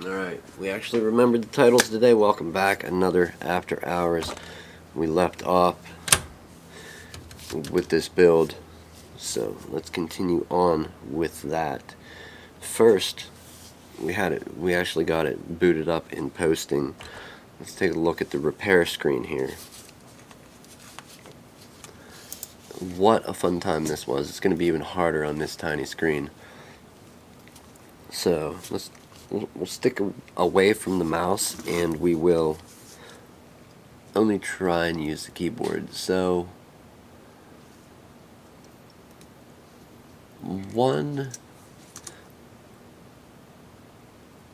Alright, we actually remembered the titles today. Welcome back. Another After Hours. We left off with this build, so let's continue on with that. First, we actually got it booted up in posting. Let's take a look at the repair screen here. What a fun time this was. It's going to be even harder on this tiny screen. So we'll stick away from the mouse, and we will only try and use the keyboard. So one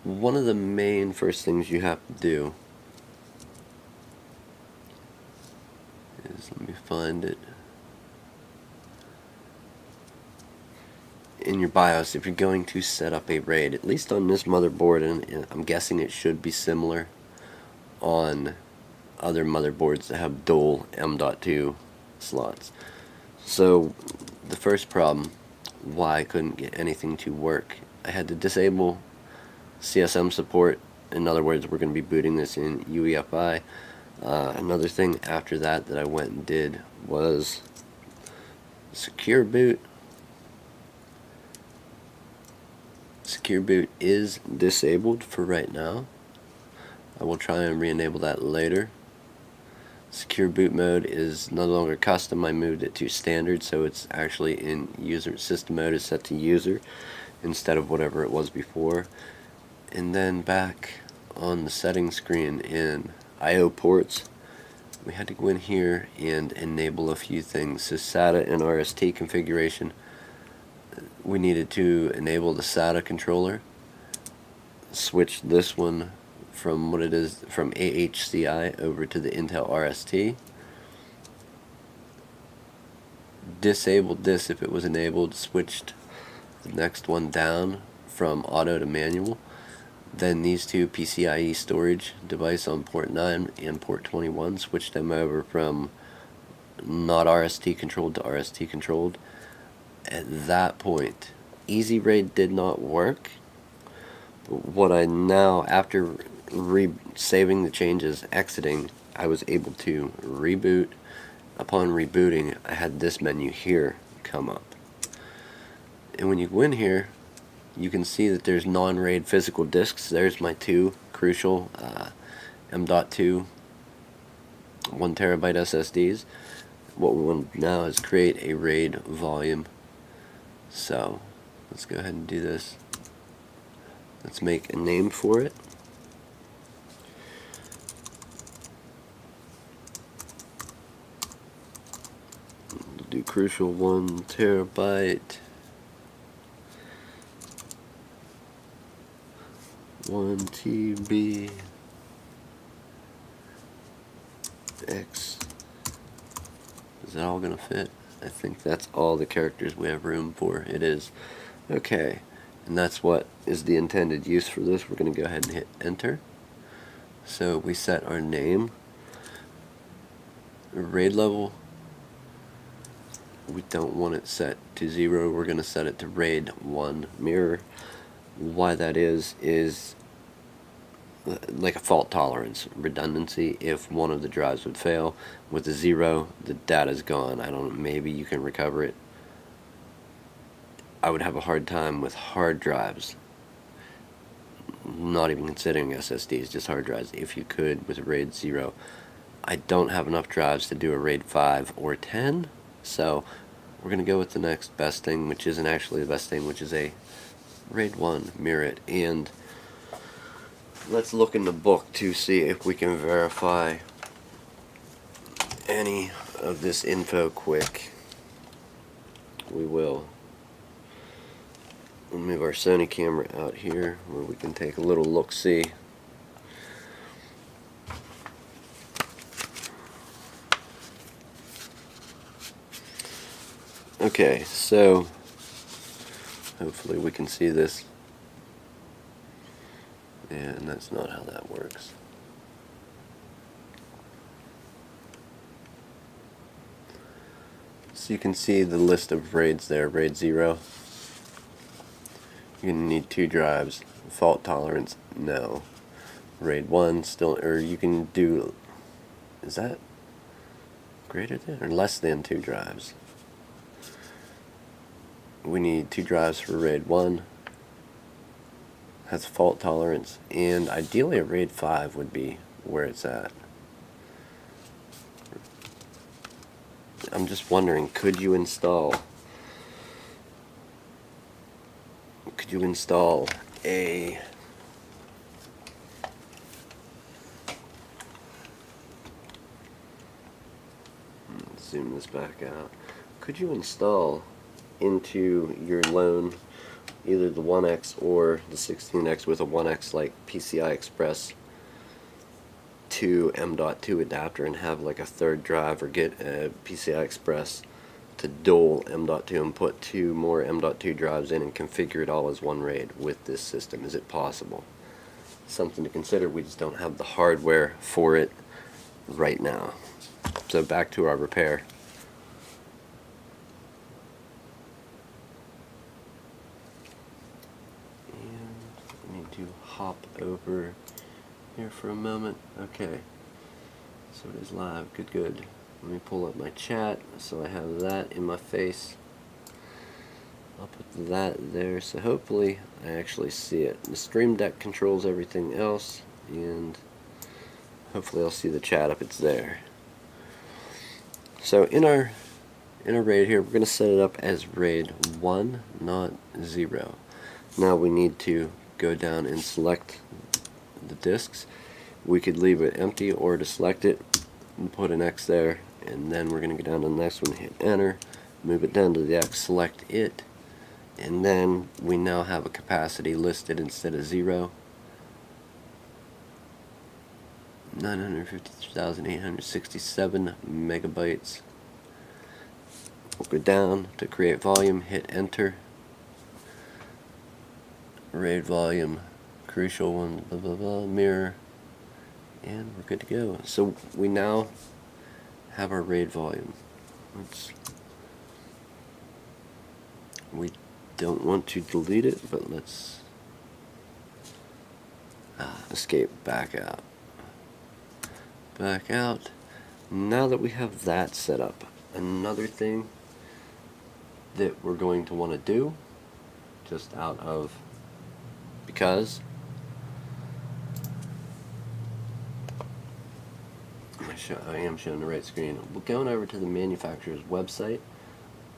of the main first things you have to do is, let me find it, in your BIOS, if you're going to set up a RAID, at least on this motherboard, and I'm guessing it should be similar on other motherboards that have dual M.2 slots. So the first problem, why I couldn't get anything to work, I had to disable CSM support. In other words, we're going to be booting this in UEFI. Another thing after that I went and did was secure boot. Secure boot is disabled for right now. I will try and re-enable that later. Secure boot mode is no longer custom. I moved it to standard, so it's actually in user. System mode is set to user instead of whatever it was before. And then back on the settings screen in I/O ports, we had to go in here and enable a few things. So SATA and RST configuration, we needed to enable the SATA controller, switch this one from what it is from AHCI over to the Intel RST, disabled this if it was enabled, switched the next one down from auto to manual. Then these two PCIe storage device on port 9 and port 21, switched them over from not RST controlled to RST controlled. At that point, Easy RAID did not work. But what I now, after saving the changes, exiting, I was able to reboot. Upon rebooting, I had this menu here come up. And when you go in here, you can see that there's non-RAID physical disks. There's my two crucial M.2 1 terabyte SSDs. What we want now is create a RAID volume. So let's go ahead and do this. Let's make a name for it. We'll do crucial 1 terabyte 1 TB X. Is that all gonna fit? I think that's all the characters we have room for. It is. Okay, and that's what is the intended use for this. We're going to go ahead and hit enter. So we set our name, RAID level. We don't want it set to 0. We're going to set it to RAID 1 mirror. Why that is like a fault tolerance, redundancy. If one of the drives would fail, with a 0, the data's gone. I don't know, maybe you can recover it. I would have a hard time with hard drives, not even considering SSDs, just hard drives, if you could with a RAID 0. I don't have enough drives to do a RAID 5 or 10, so we're going to go with the next best thing, which isn't actually the best thing, which is a RAID 1 mirror it. And let's look in the book to see if we can verify any of this info quick. We will. We'll move our Sony camera out here where we can take a little look-see. Okay, so hopefully we can see this. And that's not how that works. So you can see the list of RAIDs there, RAID 0. You're going to need 2 drives. Fault tolerance, no. RAID 1 still, or you can do, is that greater than or less than 2 drives? We need 2 drives for RAID 1. Has fault tolerance, and ideally a RAID 5 would be where it's at. I'm just wondering, could you install a zoom this back out. Could you install into your loan either the 1X or the 16X with a 1X like PCI Express to M.2 adapter and have like a third drive, or get a PCI Express to dual M.2 and put 2 more M.2 drives in and configure it all as one RAID with this system? Is it possible? Something to consider. We just don't have the hardware for it right now. So back to our repair. And I need to hop over here for a moment. Okay, so it is live. Good. Let me pull up my chat so I have that in my face. I'll put that there so hopefully I actually see it. The Stream Deck controls everything else, and hopefully I'll see the chat if it's there. So in our RAID here, we're going to set it up as RAID 1, not 0. Now we need to go down and select the disks. We could leave it empty or to select it and put an X there, and then we're going to go down to the next one, hit enter, move it down to the X, select it, and then we now have a capacity listed instead of 0. 953,867 megabytes. We'll go down to create volume, hit enter. RAID volume, crucial one, blah blah blah, mirror, and we're good to go. So we now have our RAID volume. We don't want to delete it, but let's escape back out. Back out. Now that we have that set up, another thing that we're going to want to do, just out of because I am showing the right screen. We're going over to the manufacturer's website.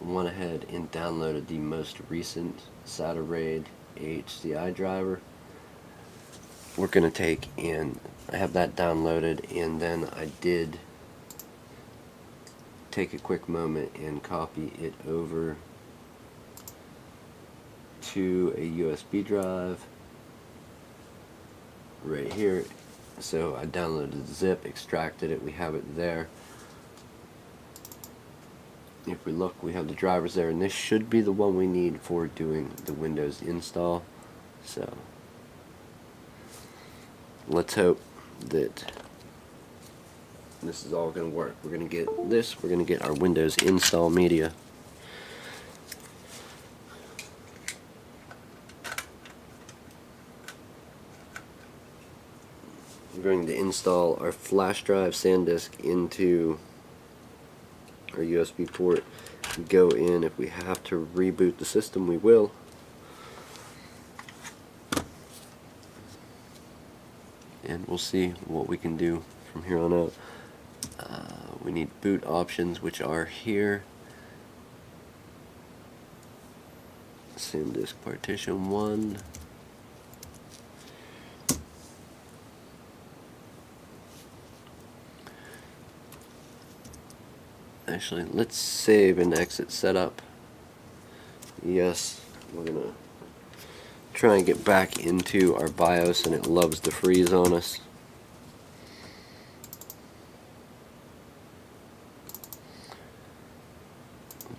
Went ahead and downloaded the most recent SATA RAID HCI driver. We're going to take and I have that downloaded, and then I did take a quick moment and copy it over to a USB drive right here. So I downloaded the zip, extracted it, we have it there. If we look, we have the drivers there, and this should be the one we need for doing the Windows install. So let's hope that this is all going to work. We're going to get this, we're going to get our Windows install media. We're going to install our flash drive SanDisk into our USB port, go in. If we have to reboot the system, we will. And we'll see what we can do from here on out. We need boot options, which are here. SanDisk partition 1. Actually, let's save and exit setup. Yes, we're going to try and get back into our BIOS, and it loves to freeze on us.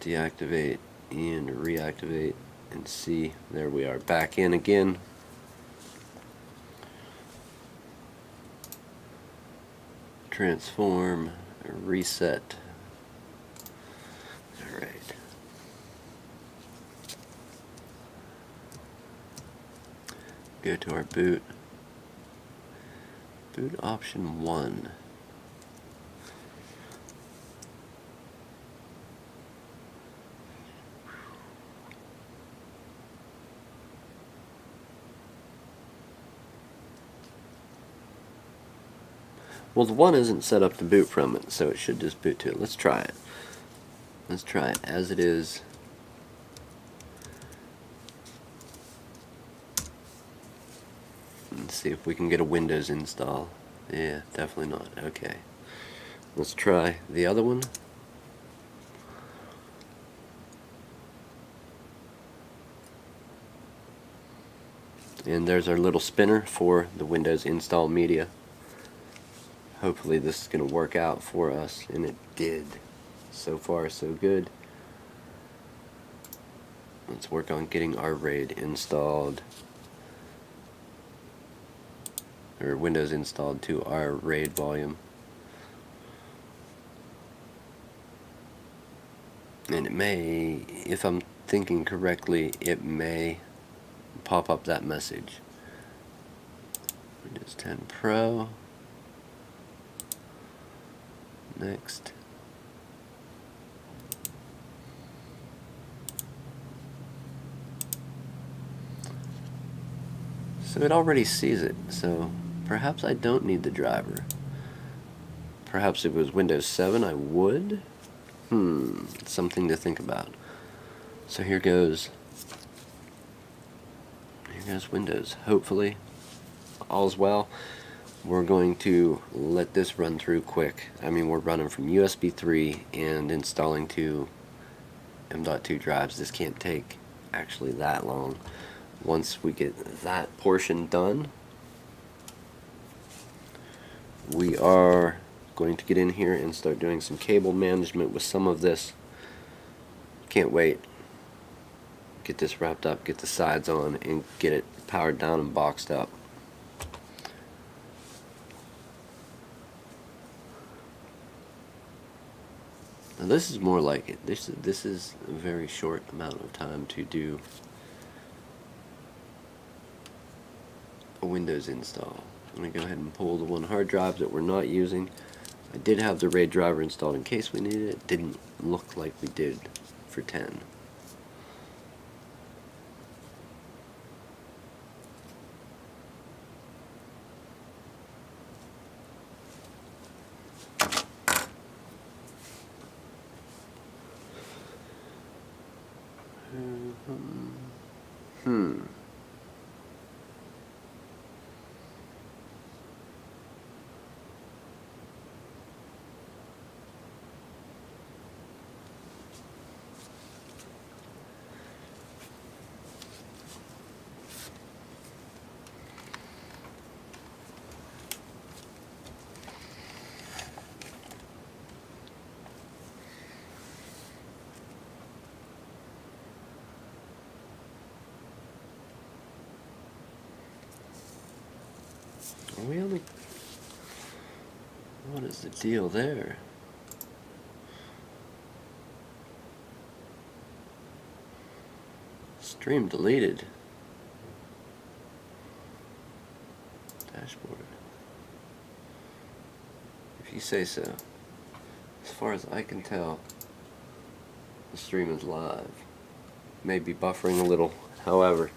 Deactivate and reactivate and see. There we are, back in again. Transform, reset. Alright. Go to our boot. Boot option 1. Well, the 1 isn't set up to boot from it, so it should just boot to it. Let's try it. Let's try it as it is. Let's see if we can get a Windows install. Yeah, definitely not. Okay. Let's try the other one. And there's our little spinner for the Windows install media. Hopefully this is going to work out for us, and it did. So far, so good. Let's work on getting our RAID installed, or Windows installed to our RAID volume. And it may, if I'm thinking correctly, it may pop up that message. Windows 10 Pro. Next. So it already sees it, so perhaps I don't need the driver. Perhaps if it was Windows 7 I would. Something to think about. So here goes Windows. Hopefully all's well. We're going to let this run through quick. I mean, we're running from USB 3 and installing 2 M.2 drives. This can't take actually that long. Once we get that portion done, we are going to get in here and start doing some cable management with some of this. Can't wait. Get this wrapped up, get the sides on, and get it powered down and boxed up. Now this is more like it. This is a very short amount of time to do a Windows install. I'm going to go ahead and pull the 1 hard drive that we're not using. I did have the RAID driver installed in case we needed it. It didn't look like we did for 10. Are we only... What is the deal there? Stream deleted. Dashboard. If you say so. As far as I can tell, the stream is live. Maybe buffering a little, however.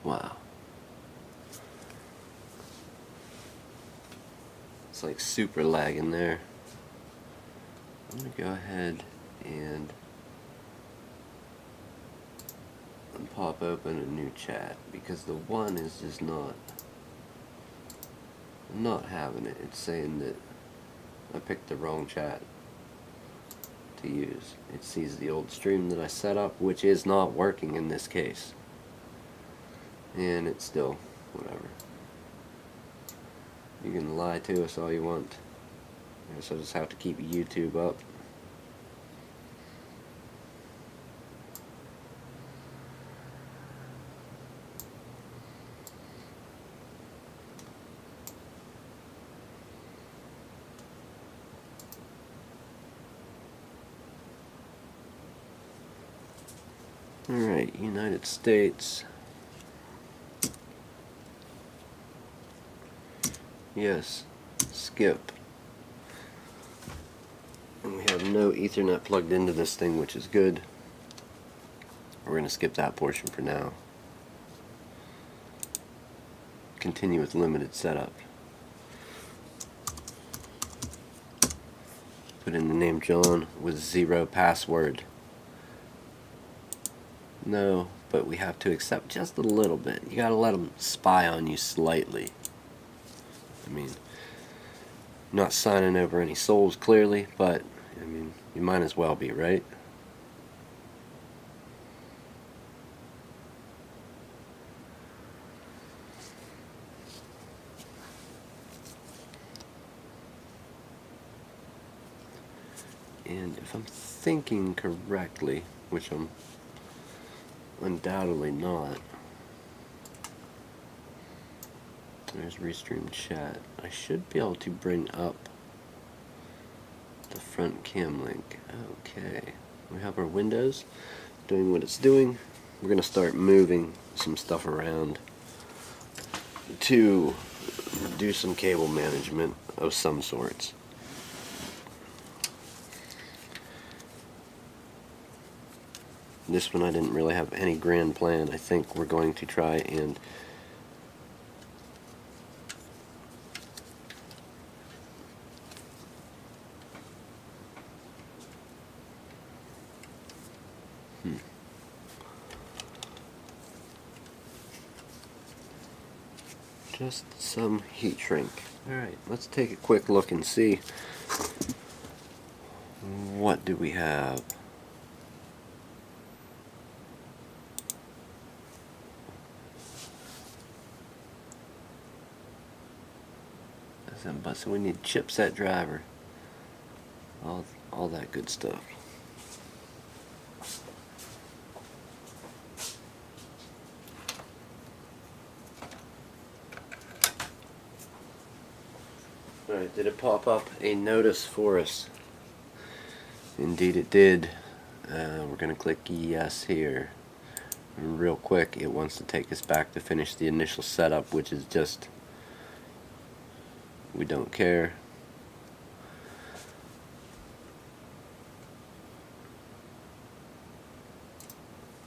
Wow. It's like super lagging there. I'm going to go ahead and pop open a new chat because the 1 is just not having it. It's saying that I picked the wrong chat to use. It sees the old stream that I set up, which is not working in this case. And it's still whatever. You can lie to us all you want. I guess I'll just have to keep YouTube up. Alright, United States. Yes, skip. And we have no Ethernet plugged into this thing, which is good. We're going to skip that portion for now. Continue with limited setup. Put in the name John with 0 password. No, but we have to accept just a little bit. You gotta let them spy on you slightly. I mean, not signing over any souls clearly, but I mean, you might as well be, right? And if I'm thinking correctly, which I'm undoubtedly not, there's Restream chat. I should be able to bring up the front cam link. Okay, we have our windows doing what it's doing. We're going to start moving some stuff around to do some cable management of some sorts. This one I didn't really have any grand plan. I think we're going to try and just some heat shrink. Alright, let's take a quick look and see what do we have. So we need chipset driver, all that good stuff. Alright, did it pop up a notice for us? Indeed it did. We're going to click yes here. And real quick, it wants to take us back to finish the initial setup, which is just, we don't care.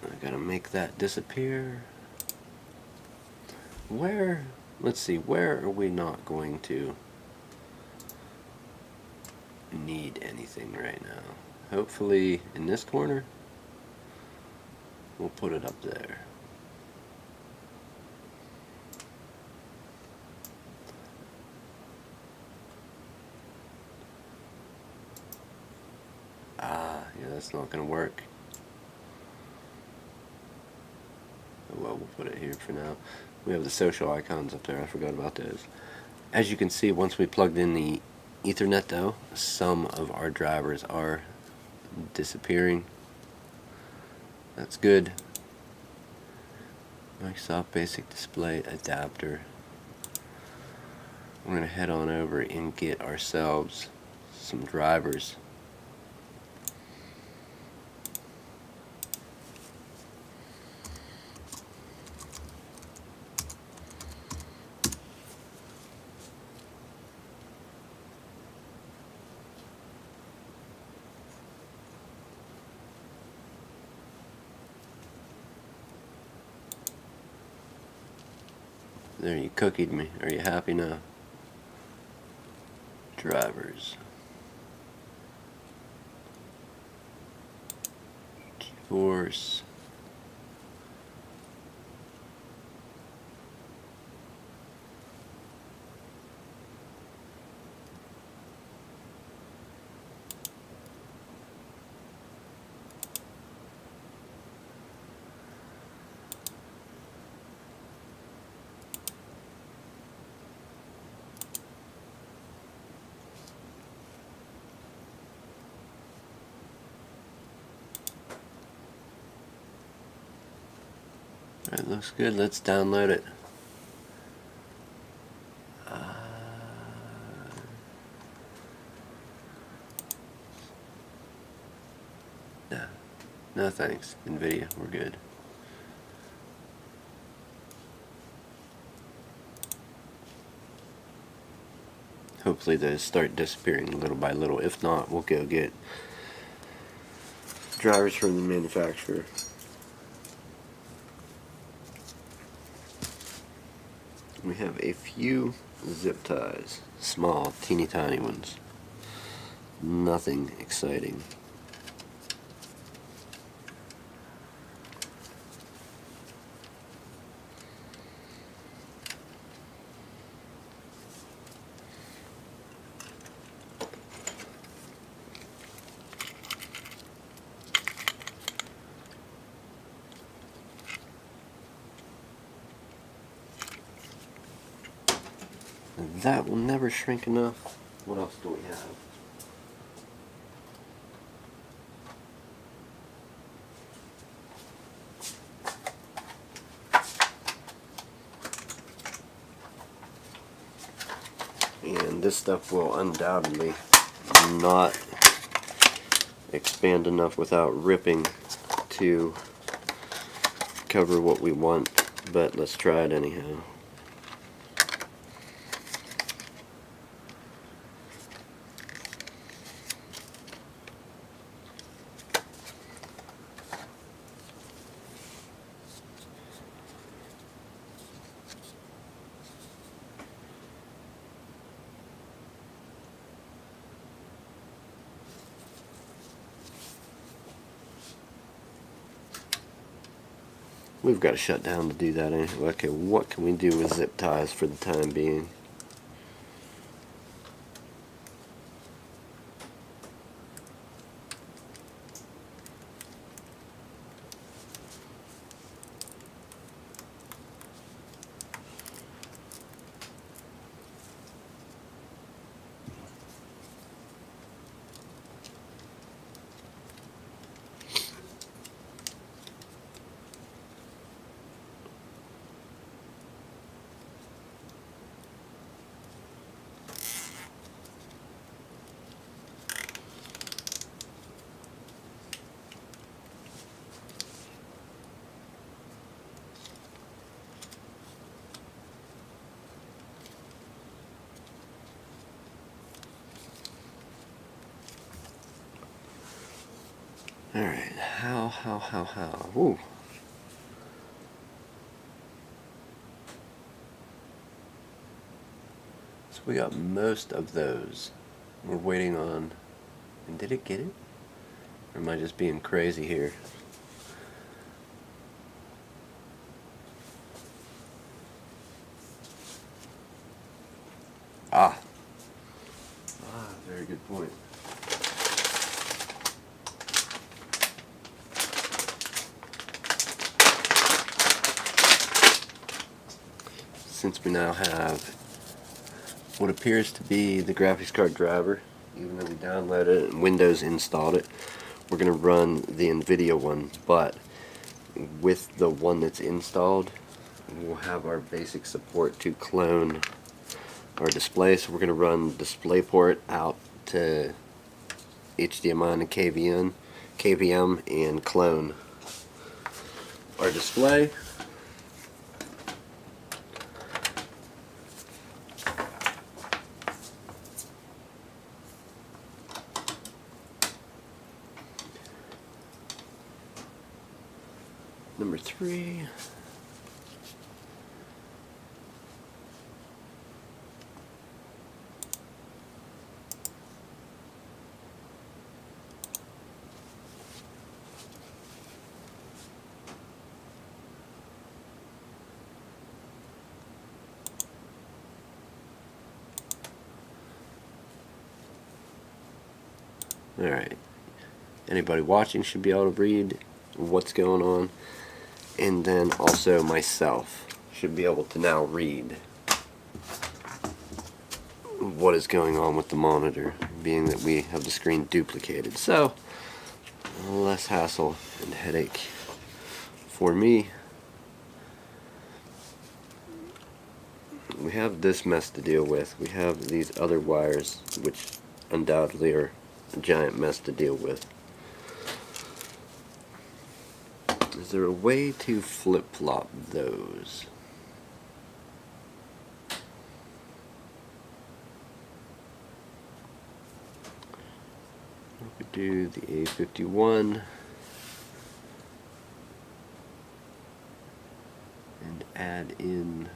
I gotta make that disappear. Where, let's see, where are we not going to need anything right now? Hopefully in this corner. We'll put it up there. Yeah, that's not going to work. Oh well, we'll put it here for now. We have the social icons up there. I forgot about those. As you can see, once we plugged in the Ethernet though, some of our drivers are disappearing. That's good. Microsoft Basic Display Adapter. We're going to head on over and get ourselves some drivers. There, you cookied me. Are you happy now? Drivers. Force. Alright, looks good. Let's download it. No. No thanks. NVIDIA, we're good. Hopefully those start disappearing little by little. If not, we'll go get drivers from the manufacturer. We have a few zip ties. Small, teeny tiny ones. Nothing exciting. That will never shrink enough. What else do we have? And this stuff will undoubtedly not expand enough without ripping to cover what we want, but let's try it anyhow. We've got to shut down to do that anyway. Okay, what can we do with zip ties for the time being? Alright, how? Ooh. So we got most of those. We're waiting on... And did it get it? Or am I just being crazy here? Very good point. Since we now have what appears to be the graphics card driver, even though we downloaded it and Windows installed it, we're going to run the NVIDIA one, but with the one that's installed, we'll have our basic support to clone our display. So we're going to run DisplayPort out to HDMI and KVM and clone our display. Number 3. Alright, anybody watching should be able to read what's going on, and then also myself should be able to now read what is going on with the monitor, being that we have the screen duplicated. So, less hassle and headache for me. we have this mess to deal with. We have these other wires, which undoubtedly are a giant mess to deal with. Is there a way to flip-flop those? We could do the A51 and add in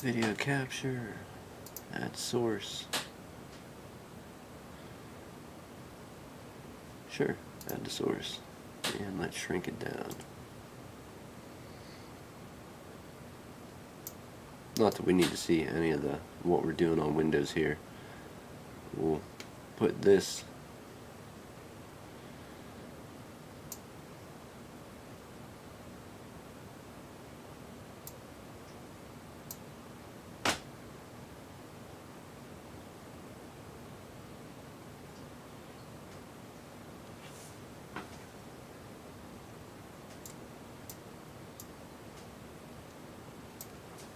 video capture, add source. Sure, add the source. And let's shrink it down. Not that we need to see any of what we're doing on Windows here. We'll put this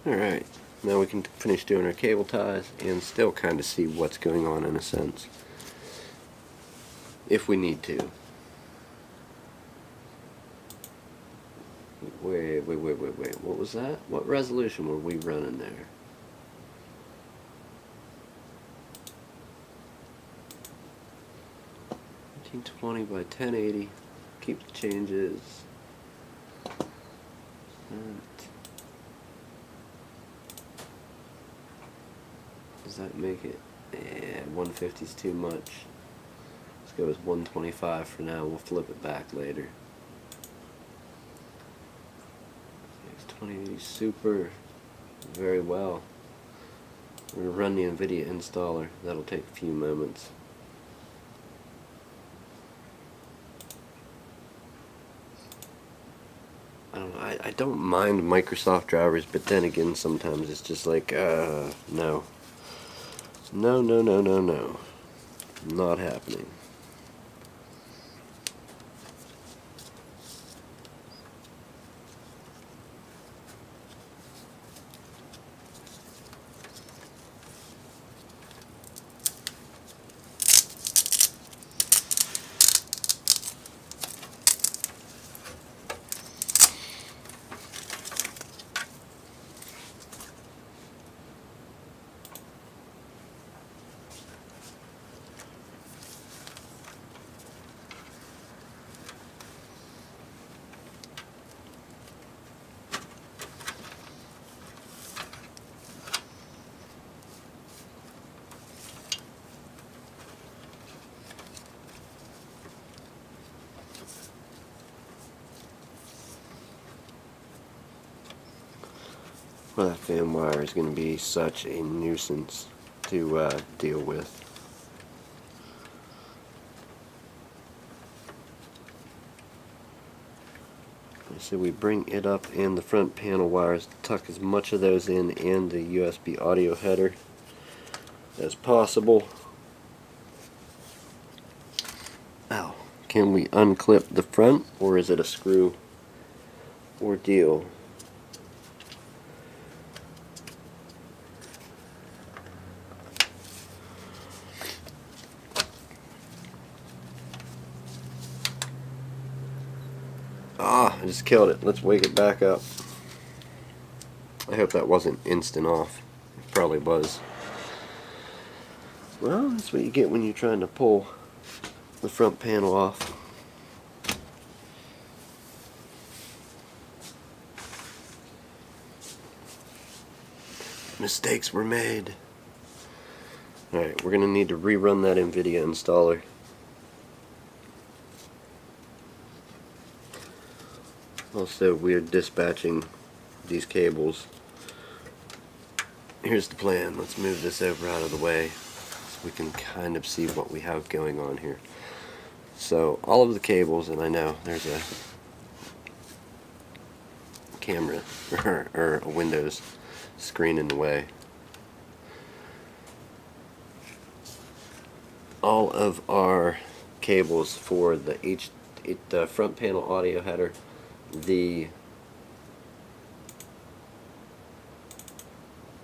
Alright, now we can finish doing our cable ties and still kind of see what's going on in a sense, if we need to. Wait, what was that? What resolution were we running there? 1920 by 1080, keep the changes. Does that make it? 150 is too much. Let's go with 125 for now. We'll flip it back later. 2080 Super. Very well. We're going to run the NVIDIA installer. That'll take a few moments. I don't know. I don't mind Microsoft drivers, but then again, sometimes it's just like, no. No. Not happening. Well, that fan wire is going to be such a nuisance to deal with. So we bring it up and the front panel wires, tuck as much of those in and the USB audio header as possible. Ow. Can we unclip the front, or is it a screw ordeal? I just killed it. Let's wake it back up. I hope that wasn't instant off. It probably was. Well, that's what you get when you're trying to pull the front panel off. Mistakes were made. Alright, we're going to need to rerun that NVIDIA installer. Also, we're dispatching these cables. Here's the plan. Let's move this over out of the way so we can kind of see what we have going on here. So all of the cables, and I know there's a camera or a Windows screen in the way. All of our cables for the front panel audio header, the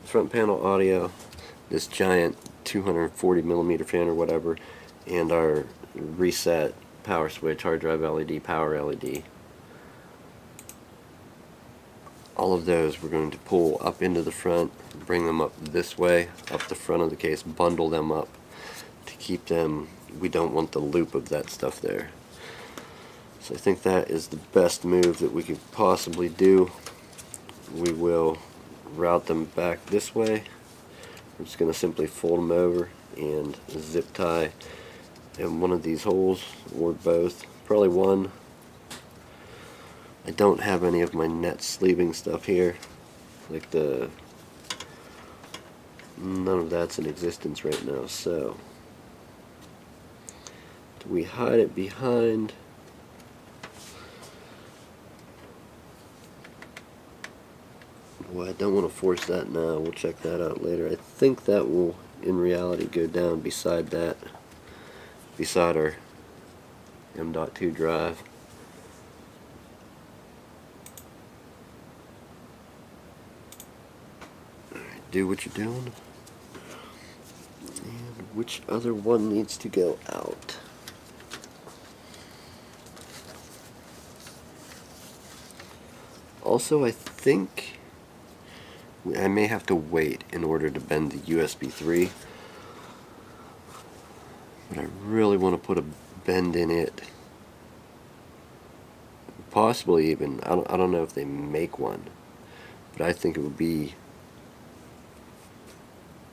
front panel audio, this giant 240 millimeter fan or whatever, and our reset power switch, hard drive LED, power LED. All of those we're going to pull up into the front, bring them up this way, up the front of the case, bundle them up to keep them. We don't want the loop of that stuff there. So I think that is the best move that we could possibly do. We will route them back this way. I'm just going to simply fold them over and zip tie in one of these holes, or both, probably one. I don't have any of my net sleeving stuff here, like none of that's in existence right now. So do we hide it behind? Well, I don't want to force that now. We'll check that out later. I think that will in reality go down beside that, beside our M.2 drive. Alright, do what you're doing. And which other one needs to go out? Also, I think I may have to wait in order to bend the USB 3, but I really want to put a bend in it. Possibly even, I don't know if they make one, but I think it would be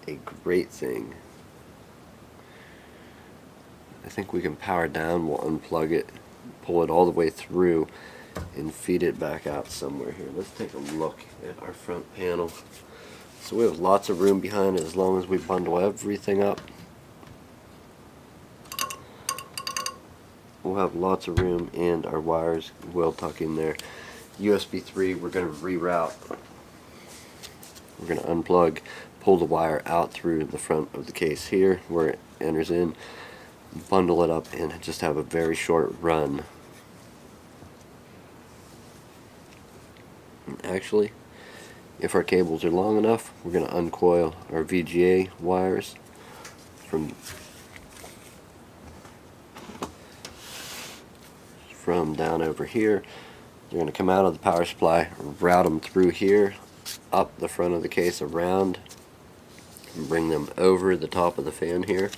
a great thing. I think we can power down, we'll unplug it, pull it all the way through, and feed it back out somewhere here. Let's take a look at our front panel. So we have lots of room behind it as long as we bundle everything up. We'll have lots of room, and our wires will tuck in there. USB 3, we're going to reroute. We're going to unplug, pull the wire out through the front of the case here where it enters in, bundle it up, and just have a very short run. Actually, if our cables are long enough, we're going to uncoil our VGA wires from down over here. They're going to come out of the power supply, route them through here, up the front of the case, around, and bring them over the top of the fan here,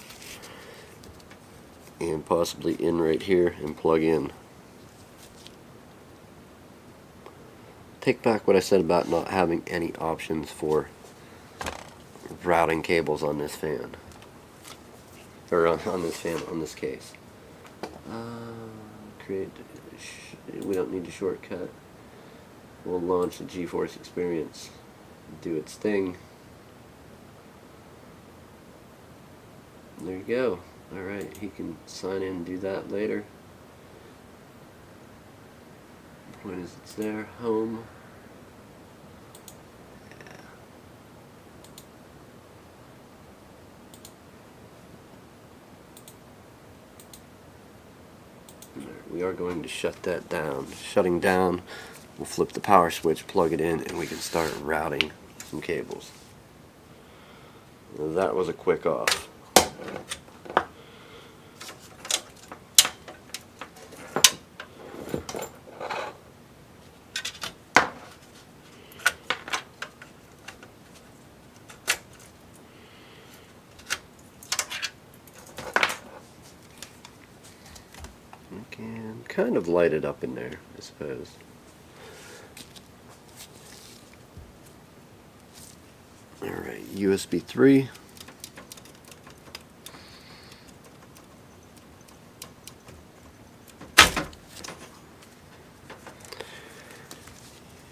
and possibly in right here and plug in. Take back what I said about not having any options for routing cables on this fan, or on this case. We don't need a shortcut. We'll launch the GeForce Experience, do its thing. There you go. Alright, he can sign in and do that later. The point is, it's there. Home. We are going to shut that down. Shutting down, we'll flip the power switch, plug it in, and we can start routing some cables. That was a quick off. And kind of light it up in there, I suppose. Alright, USB 3.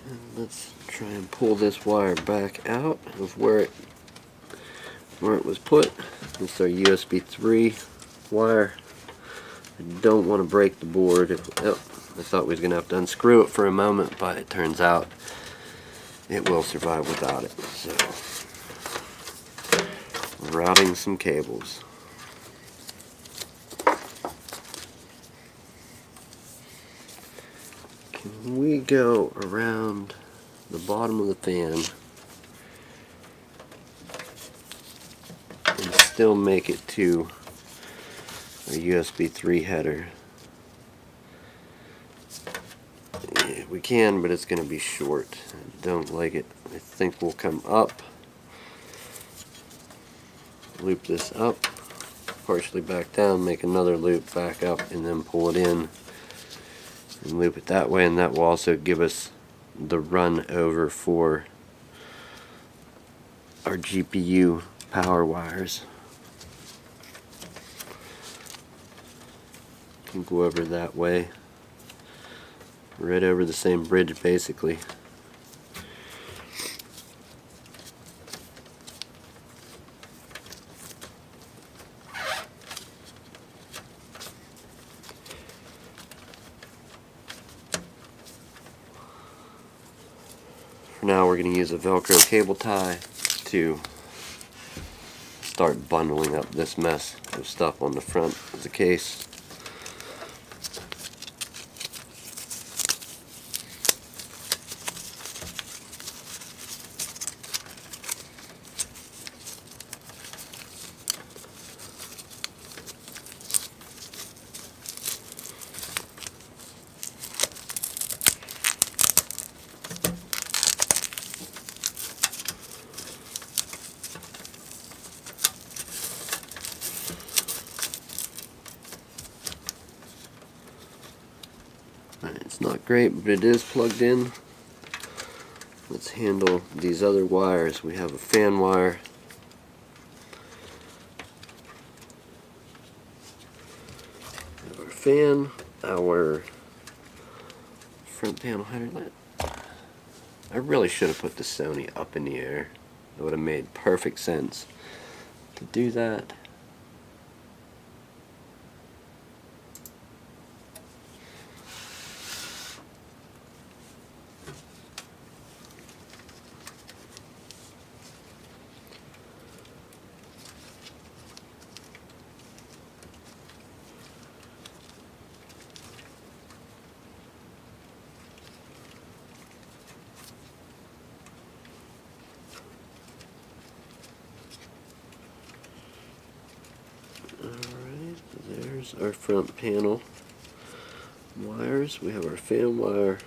And let's try and pull this wire back out of where it was put. It's our USB 3 wire. I don't want to break the board. Oh, I thought we was going to have to unscrew it for a moment, but it turns out it will survive without it. So, routing some cables. Can we go around the bottom of the fan and still make it to a USB 3 header? Yeah, we can, but it's going to be short. I don't like it. I think we'll come up, loop this up, partially back down, make another loop back up, and then pull it in and loop it that way, and that will also give us the run over for our GPU power wires. Can go over that way, right over the same bridge basically. For now we're going to use a Velcro cable tie to start bundling up this mess of stuff on the front of the case. It's not great, but it is plugged in. Let's handle these other wires. We have a fan wire, our fan, our front panel header. I really should have put the Sony up in the air. It would have made perfect sense to do that. There's our front panel wires. We have our fan wire,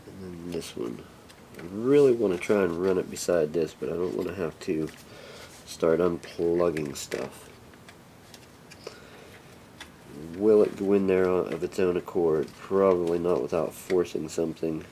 and then this one. I really want to try and run it beside this, but I don't want to have to start unplugging stuff. Will it go in there of its own accord? Probably not without forcing something.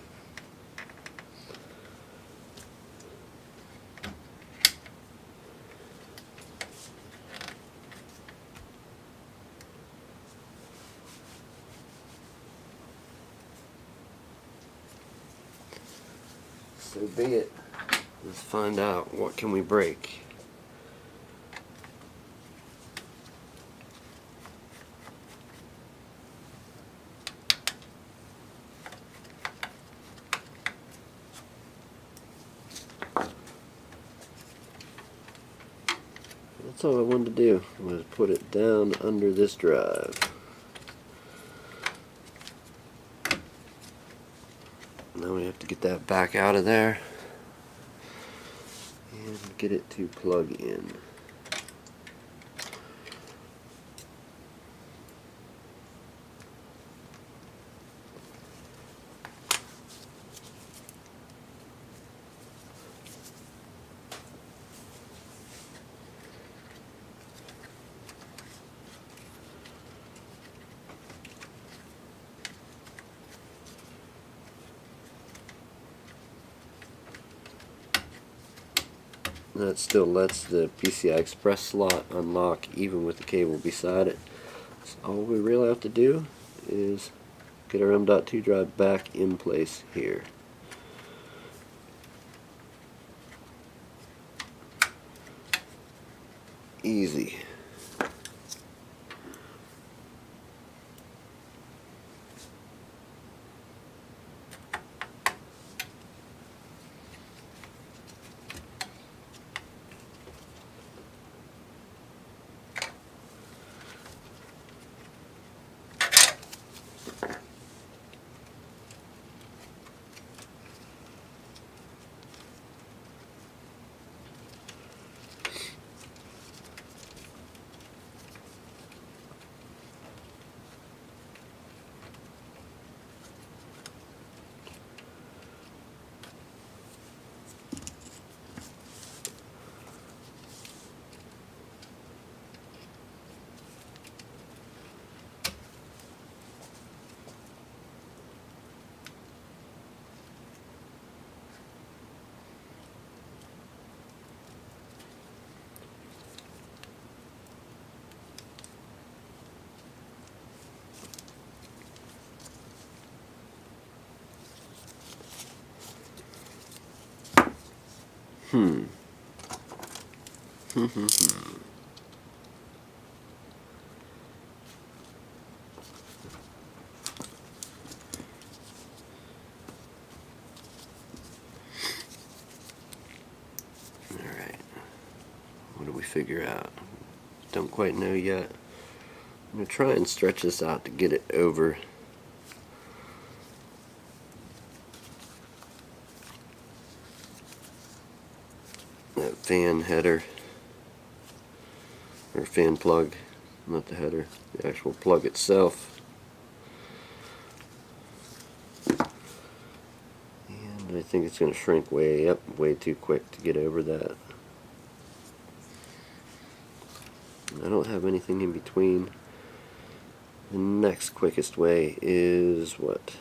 So be it. Let's find out what can we break. That's all I wanted to do, was put it down under this drive. Now we have to get that back out of there and get it to plug in. That still lets the PCI Express slot unlock even with the cable beside it. So all we really have to do is get our M.2 drive back in place here. Easy. Hmm. Alright. What do we figure out? Don't quite know yet. I'm going to try and stretch this out to get it over that fan header, or fan plug, not the header, the actual plug itself. And I think it's going to shrink way too quick to get over that. I don't have anything in between. The next quickest way is what?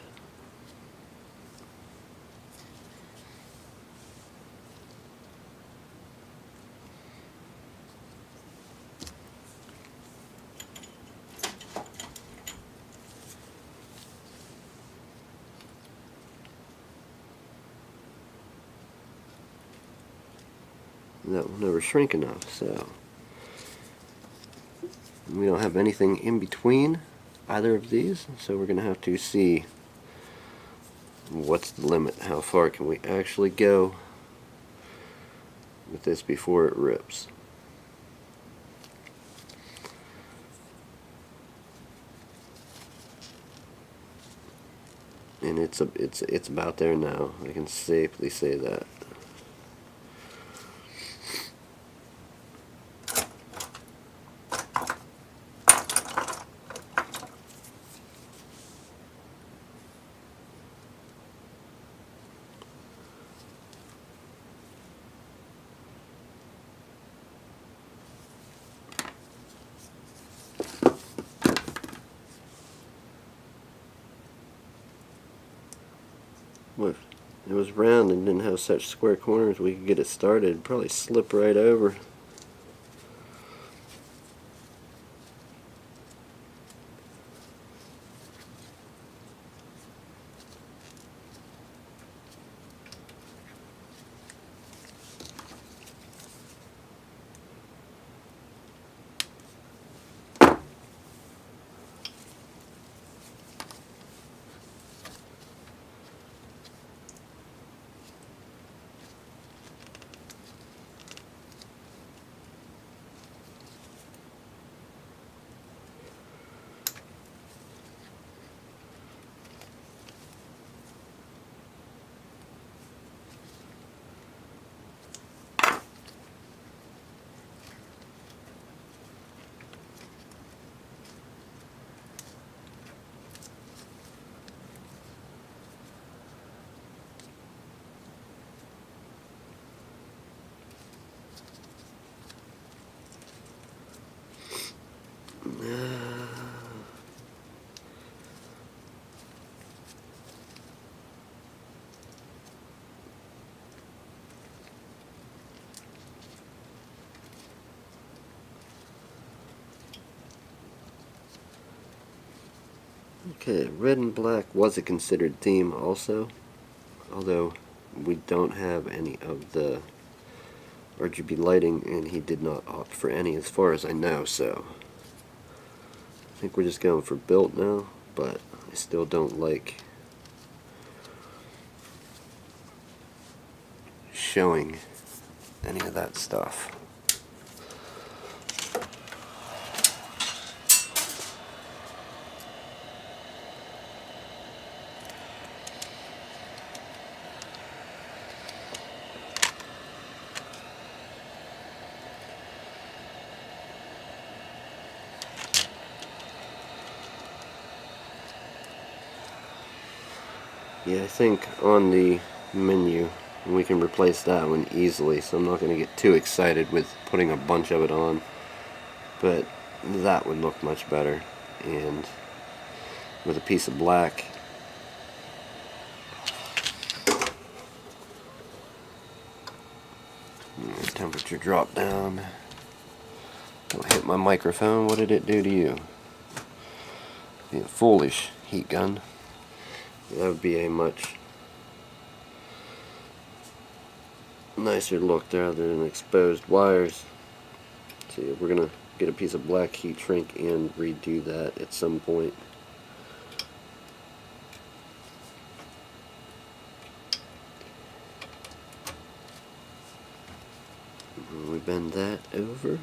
That will never shrink enough, so we don't have anything in between either of these, so we're going to have to see what's the limit. How far can we actually go with this before it rips? And it's about there now. I can safely say that. If it was round and didn't have such square corners, we could get it started. It'd probably slip right over. Okay, red and black was a considered theme also, although we don't have any of the RGB lighting, and he did not opt for any as far as I know, so I think we're just going for built now, but I still don't like showing any of that stuff. Yeah, I think on the menu we can replace that one easily, so I'm not going to get too excited with putting a bunch of it on, but that would look much better. And with a piece of black, temperature drop down. Don't hit my microphone. What did it do to you? Be a foolish heat gun. That would be a much nicer look rather than exposed wires. See, we're gonna get a piece of black heat shrink and redo that at some point. We bend that over.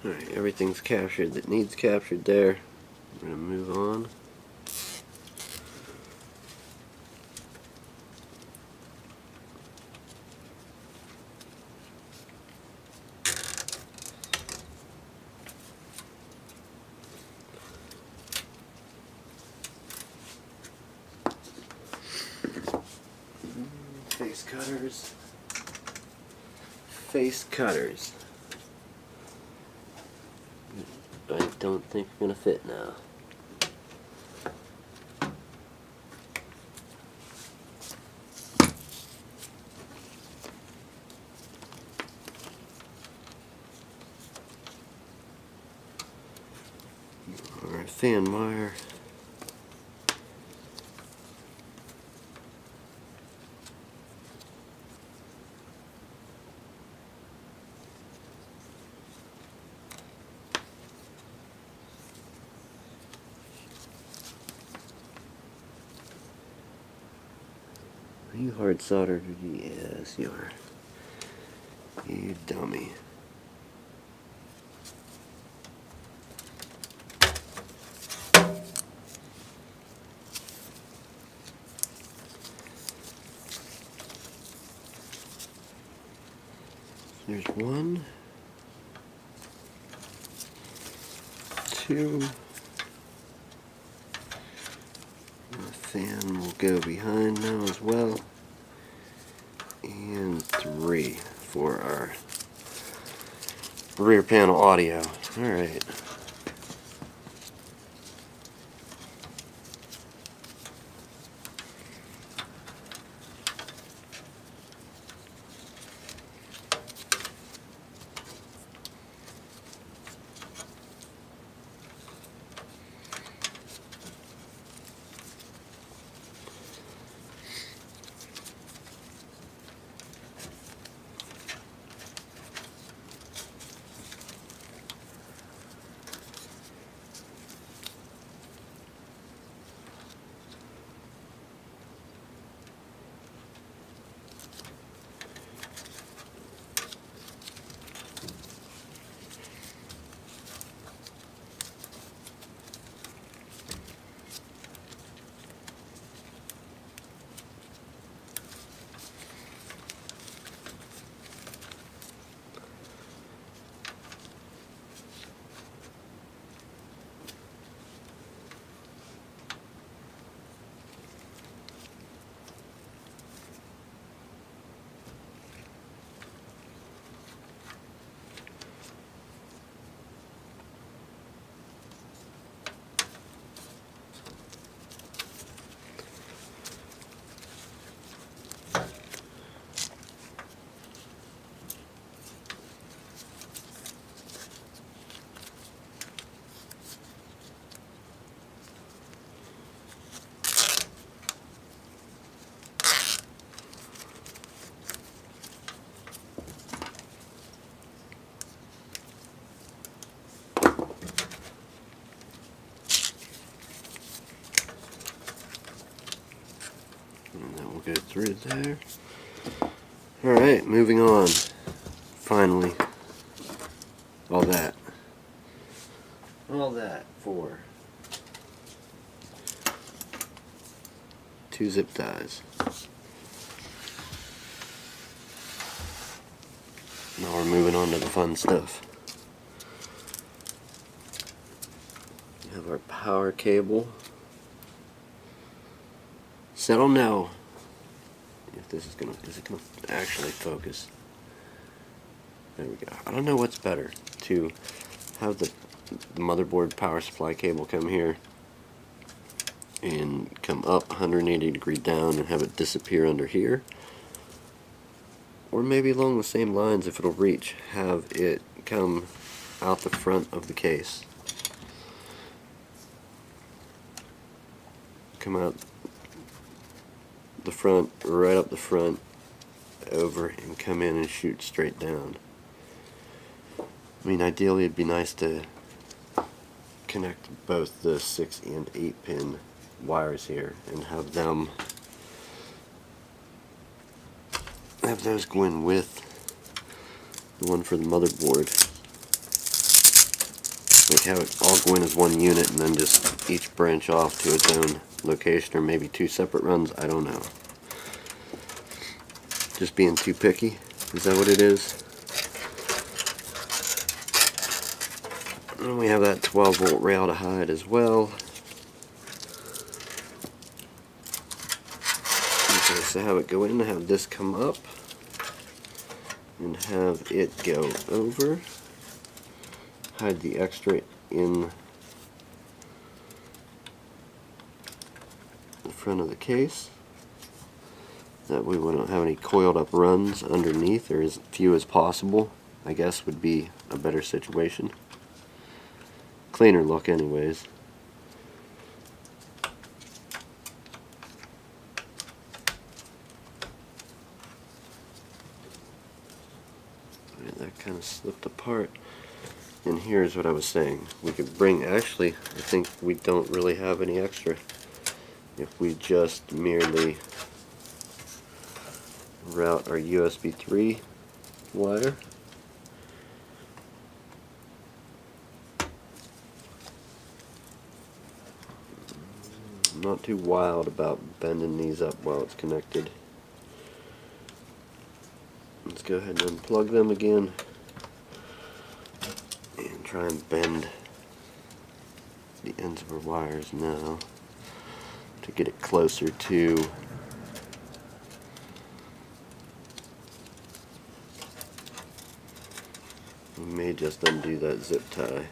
Alright, everything's captured that needs captured there. We're going to move on. Face cutters. Face cutters. I don't think we're going to fit now. Our fan wire. Are you hard soldered? Yes, you are. You dummy. There's 1, 2. The fan will go behind now as well. And 3 for our rear panel audio. Alright. And that will go through there. Alright, moving on. Finally. All that for 2 zip ties. Now we're moving on to the fun stuff. We have our power cable. So I don't know if this is gonna actually focus. There we go. I don't know what's better, to have the motherboard power supply cable come here and come up 180 degrees down and have it disappear under here, or maybe along the same lines, if it'll reach, have it come out the front of the case. Come out the front, right up the front, over, and come in and shoot straight down. I mean, ideally it'd be nice to connect both the 6 and 8 pin wires here and have those go in with the one for the motherboard. Like have it all go in as one unit and then just each branch off to its own location, or maybe 2 separate runs, I don't know. Just being too picky, is that what it is? And we have that 12 volt rail to hide as well. Okay, so have it go in, have this come up, and have it go over. Hide the extra in the front of the case. That way we don't have any coiled up runs underneath, or as few as possible, I guess would be a better situation. Cleaner look anyways. Right, that kind of slipped apart. And here's what I was saying. We could bring, actually, I think we don't really have any extra. If we just merely route our USB 3 wire. I'm not too wild about bending these up while it's connected. Let's go ahead and unplug them again and try and bend the ends of our wires now to get it closer to we may just undo that zip tie.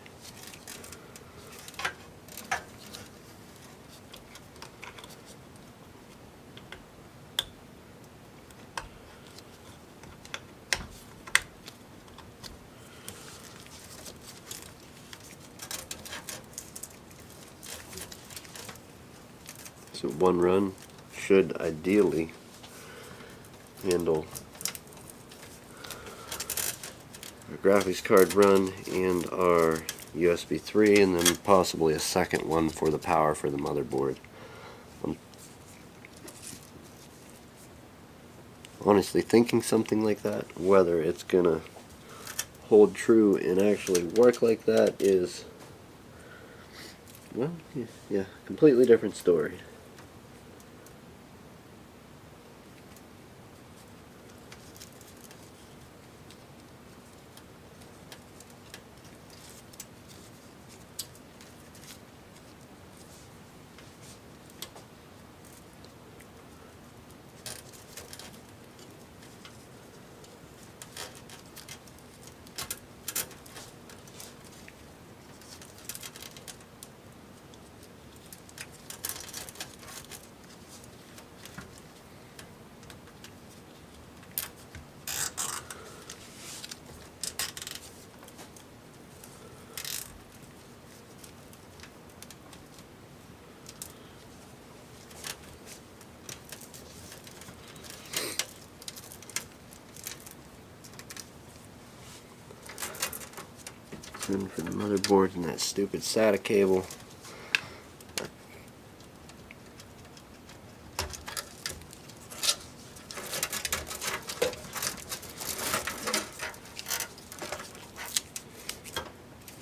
So one run should ideally handle our graphics card run and our USB 3, and then possibly a second one for the power for the motherboard. I'm honestly thinking something like that. Whether it's gonna hold true and actually work like that is, well, yeah, completely different story. And for the motherboard and that stupid SATA cable.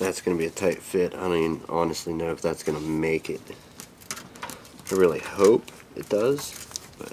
that's going to be a tight fit. I don't even honestly know if that's going to make it. I really hope it does, but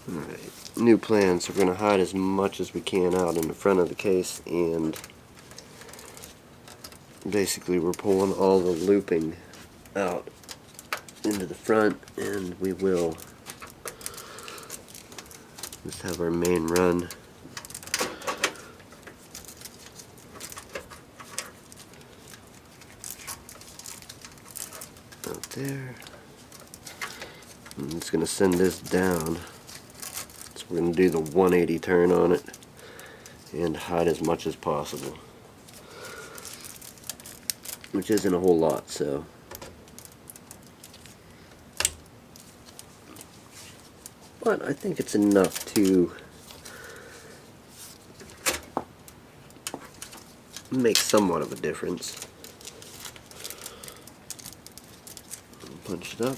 alright, new plan. So we're going to hide as much as we can out in the front of the case, and basically we're pulling all the looping out into the front, and we will just have our main run out there. I'm just going to send this down. So we're going to do the 180 turn on it and hide as much as possible, which isn't a whole lot, so but I think it's enough to make somewhat of a difference. Punch it up,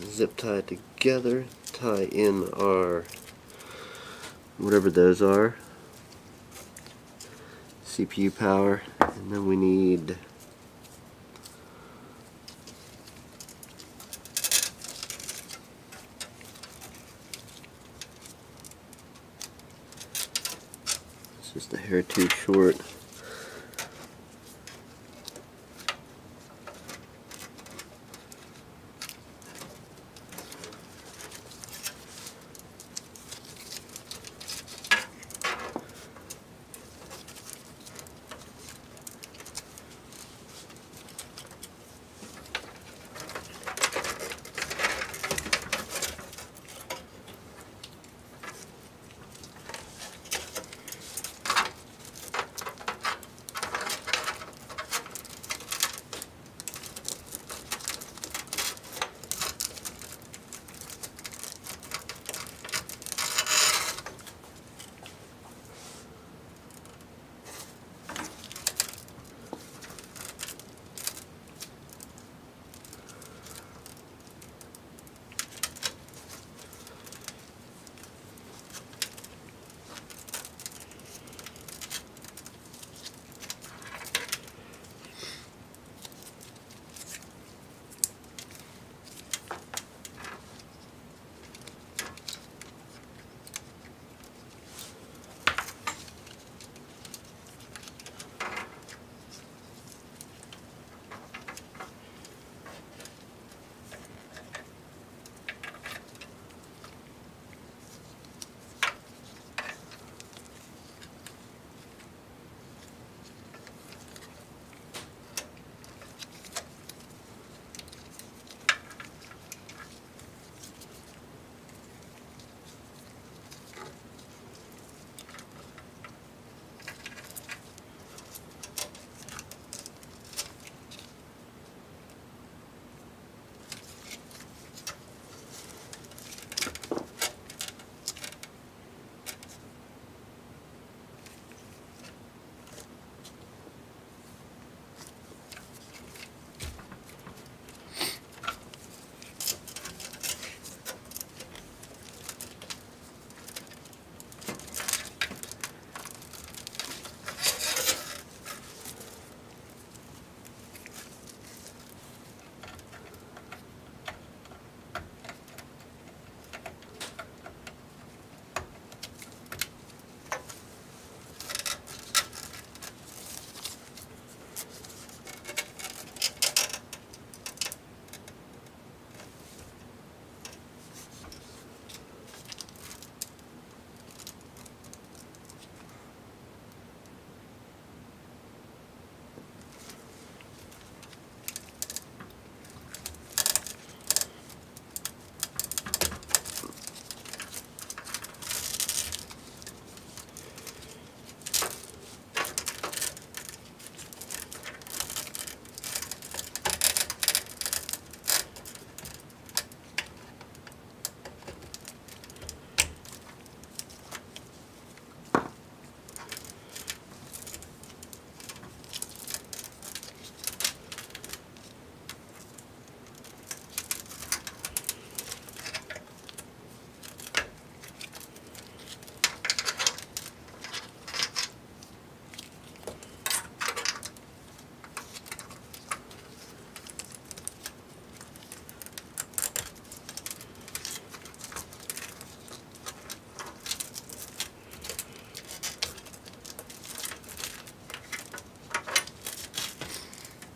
zip tie it together, tie in our whatever those are, CPU power, and then we need it's just a hair too short.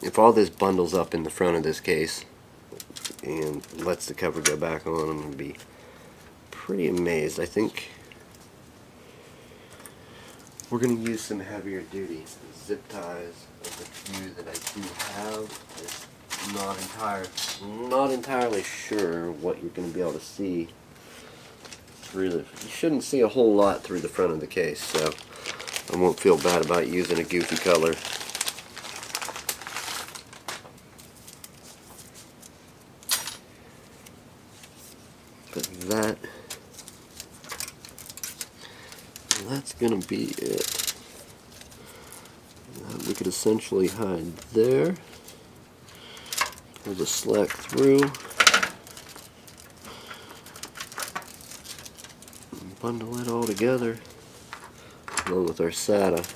if all this bundles up in the front of this case and lets the cover go back on, I'm going to be pretty amazed. I think we're going to use some heavier duty zip ties of the few that I do have. I'm not entirely sure what you're going to be able to see through the. You shouldn't see a whole lot through the front of the case, so I won't feel bad about using a goofy color. But that's going to be it. We could essentially hide there. Pull the slack through. And bundle it all together along with our SATA.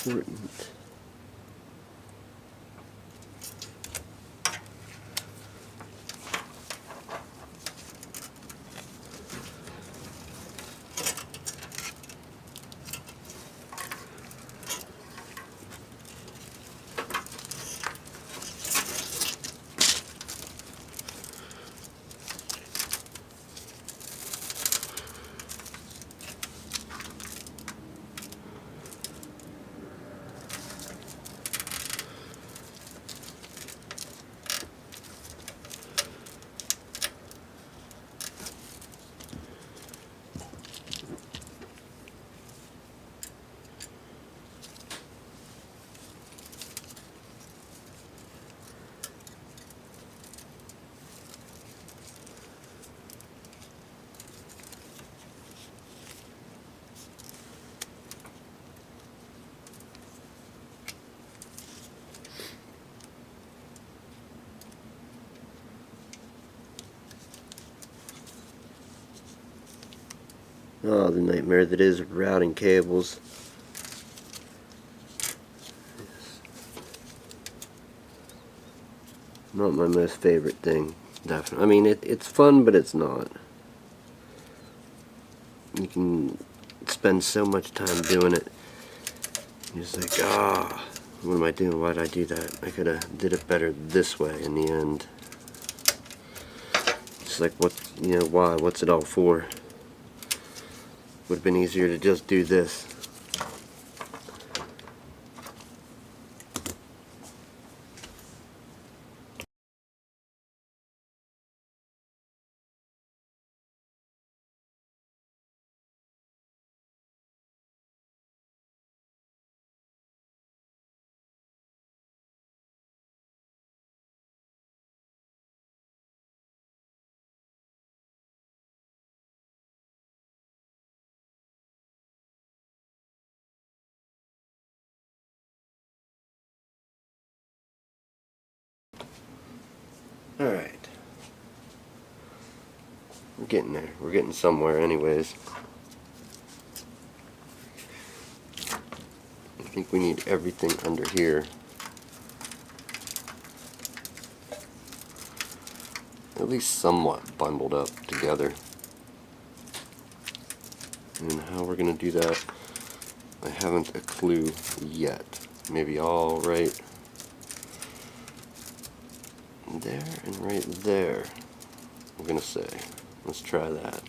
Important. Oh, the nightmare that is routing cables. Not my most favorite thing, definitely. I mean, it's fun, but it's not. You can spend so much time doing it. You're just like, what am I doing? Why did I do that? I could have did it better this way in the end. It's like, why? What's it all for? Would have been easier to just do this. Alright. We're getting there. We're getting somewhere anyways. I think we need everything under here at least somewhat bundled up together. And how we're going to do that, I haven't a clue yet. Maybe all right there and right there, I'm going to say. Let's try that.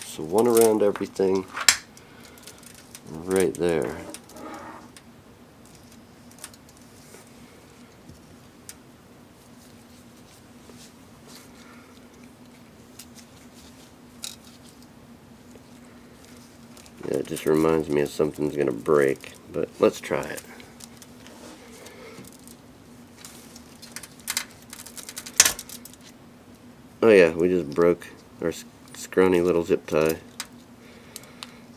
So one around everything, right there. Yeah, it just reminds me of something's going to break, but let's try it. Oh yeah, we just broke our scrawny little zip tie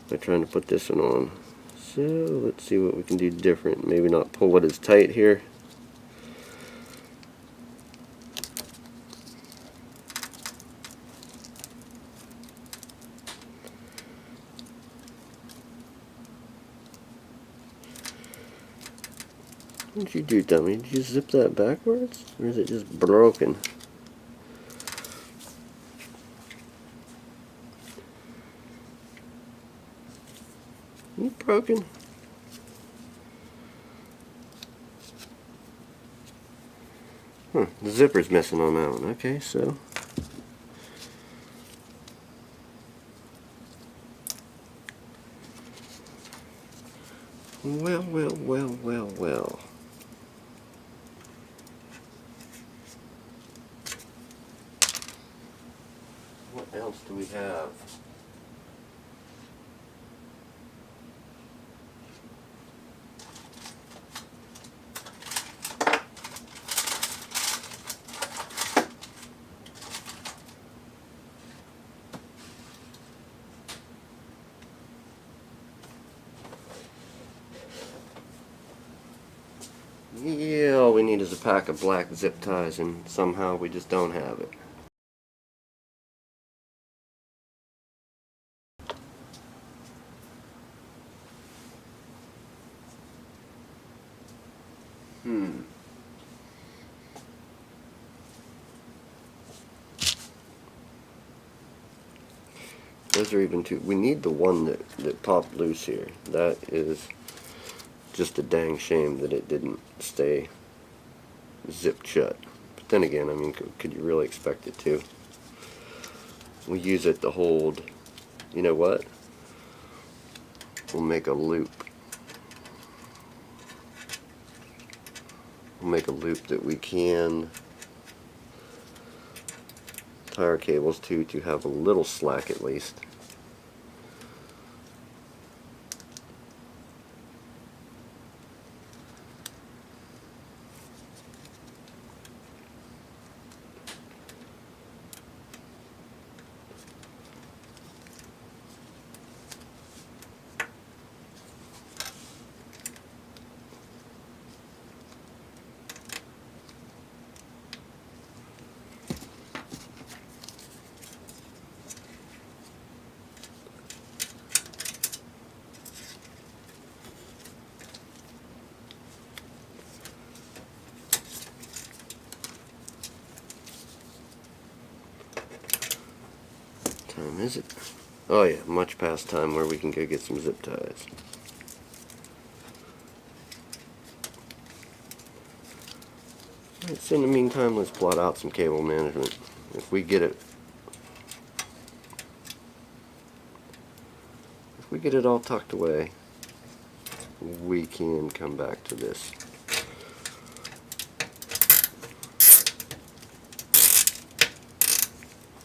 by trying to put this one on. So let's see what we can do different. Maybe not pull it as tight here. What did you do, dummy? Did you zip that backwards? Or is it just broken? You broken? Huh, the zipper's missing on that one. Okay, so. Well, well, well, well, well. What else do we have? Yeah, all we need is a pack of black zip ties, and somehow we just don't have it. Those are even too. We need the one that popped loose here. That is just a dang shame that it didn't stay zipped shut. But then again, I mean, could you really expect it to? We use it to hold. You know what? We'll make a loop. We'll make a loop that we can tie our cables to have a little slack at least. Time is it? Oh yeah, much past time where we can go get some zip ties. Alright, so in the meantime, let's plot out some cable management. If we get it all tucked away, we can come back to this.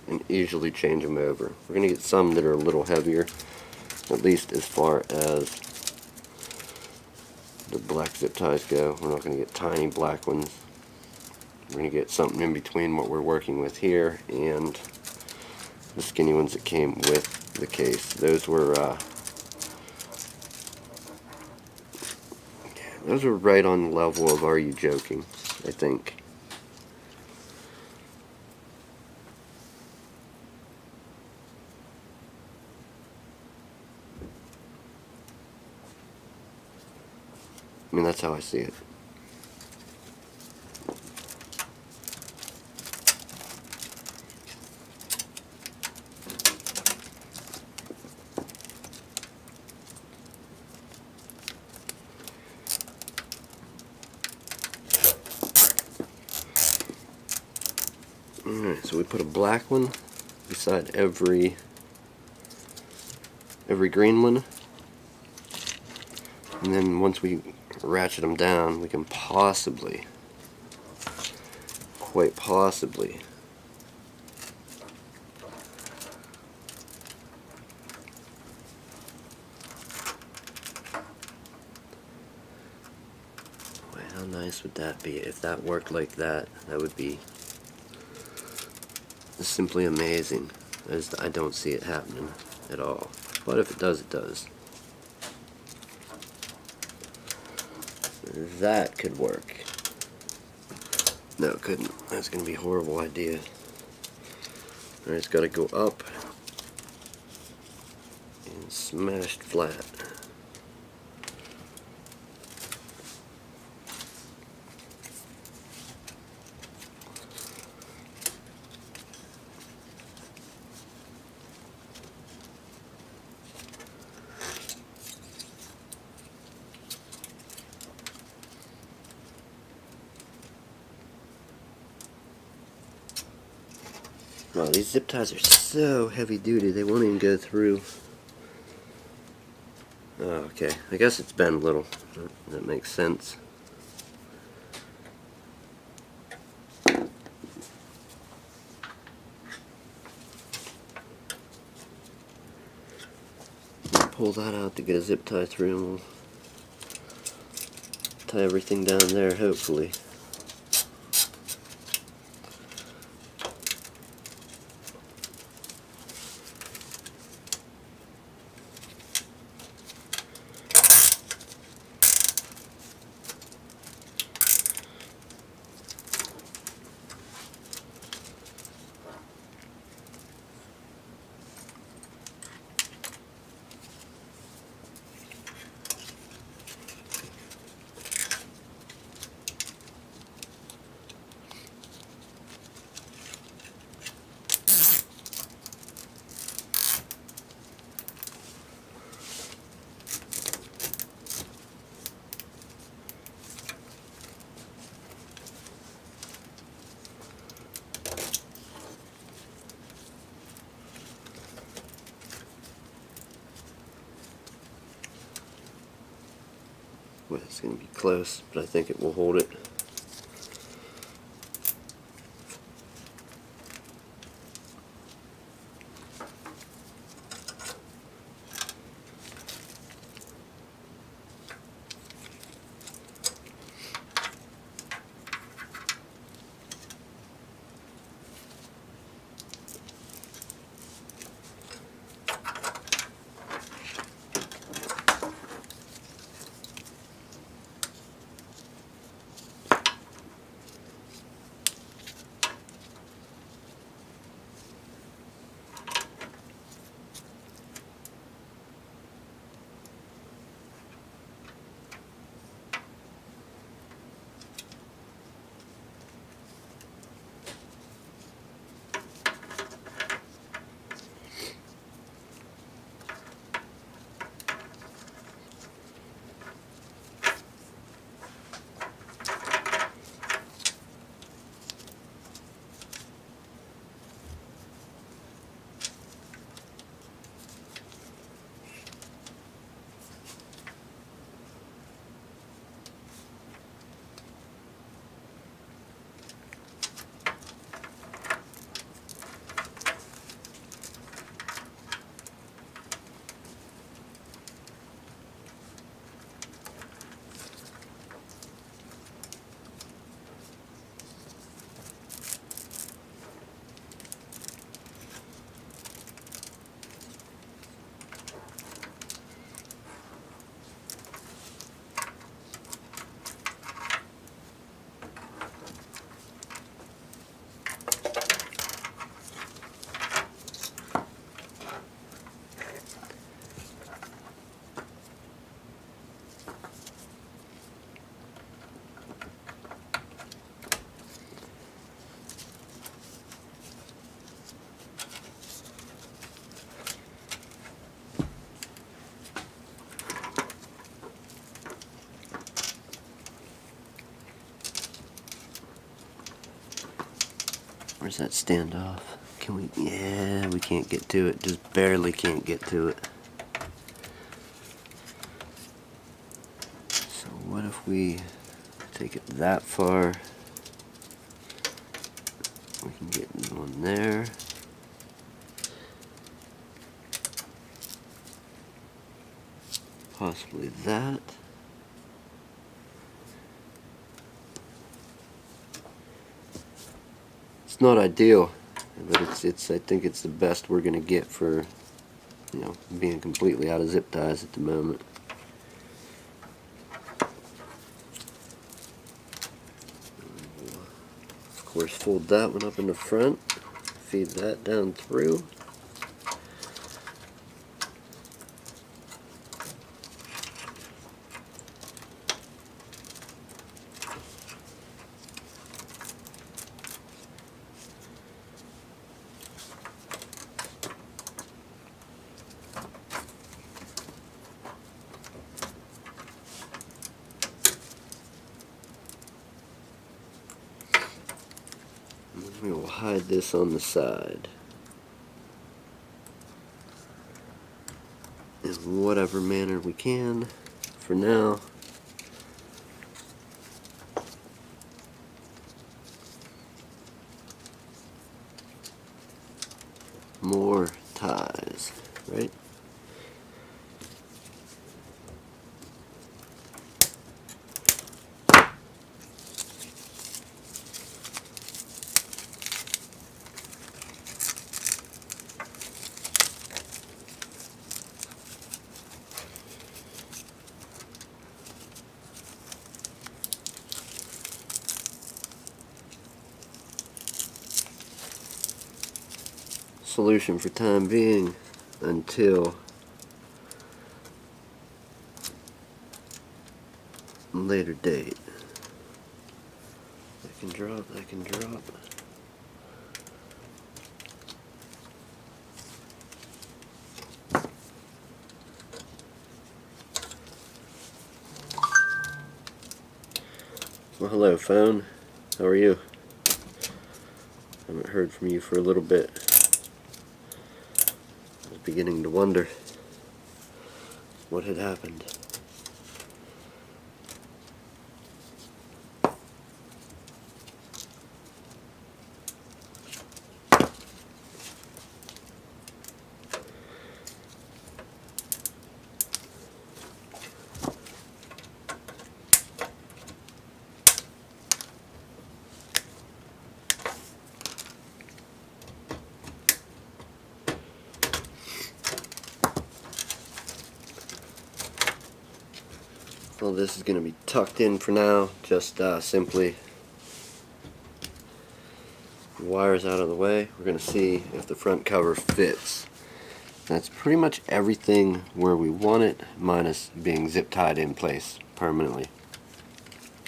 And easily change them over. We're going to get some that are a little heavier, at least as far as the black zip ties go. We're not going to get tiny black ones. We're going to get something in between what we're working with here and the skinny ones that came with the case. Those were right on the level of Are You Joking, I think. I mean, that's how I see it. Alright, so we put a black one beside every green one, and then once we ratchet them down, we can possibly, quite possibly, boy, how nice would that be? If that worked like that, that would be simply amazing. I don't see it happening at all. But if it does, it does. That could work. No, it couldn't. That's going to be a horrible idea. Alright, it's got to go up and smashed flat. Wow, these zip ties are so heavy duty, they won't even go through. Oh, okay. I guess it's bent a little. That makes sense. Pull that out to get a zip tie through, and we'll tie everything down there, hopefully. Well, it's going to be close, but I think it will hold it. Where's that standoff? Can we? Yeah, we can't get to it. Just barely can't get to it. So what if we take it that far? We can get one there. Possibly that. It's not ideal, but it's I think it's the best we're gonna get for, you know, being completely out of zip ties at the moment. Of course, fold that one up in the front, feed that down through. We will hide this on the side in whatever manner we can for now. More ties, right? Solution for time being until later date. That can drop, that can drop. Well, hello phone, how are you? Haven't heard from you for a little bit. I was beginning to wonder what had happened. Well, this is going to be tucked in for now, just simply wires out of the way. We're going to see if the front cover fits. That's pretty much everything where we want it, minus being zip tied in place permanently.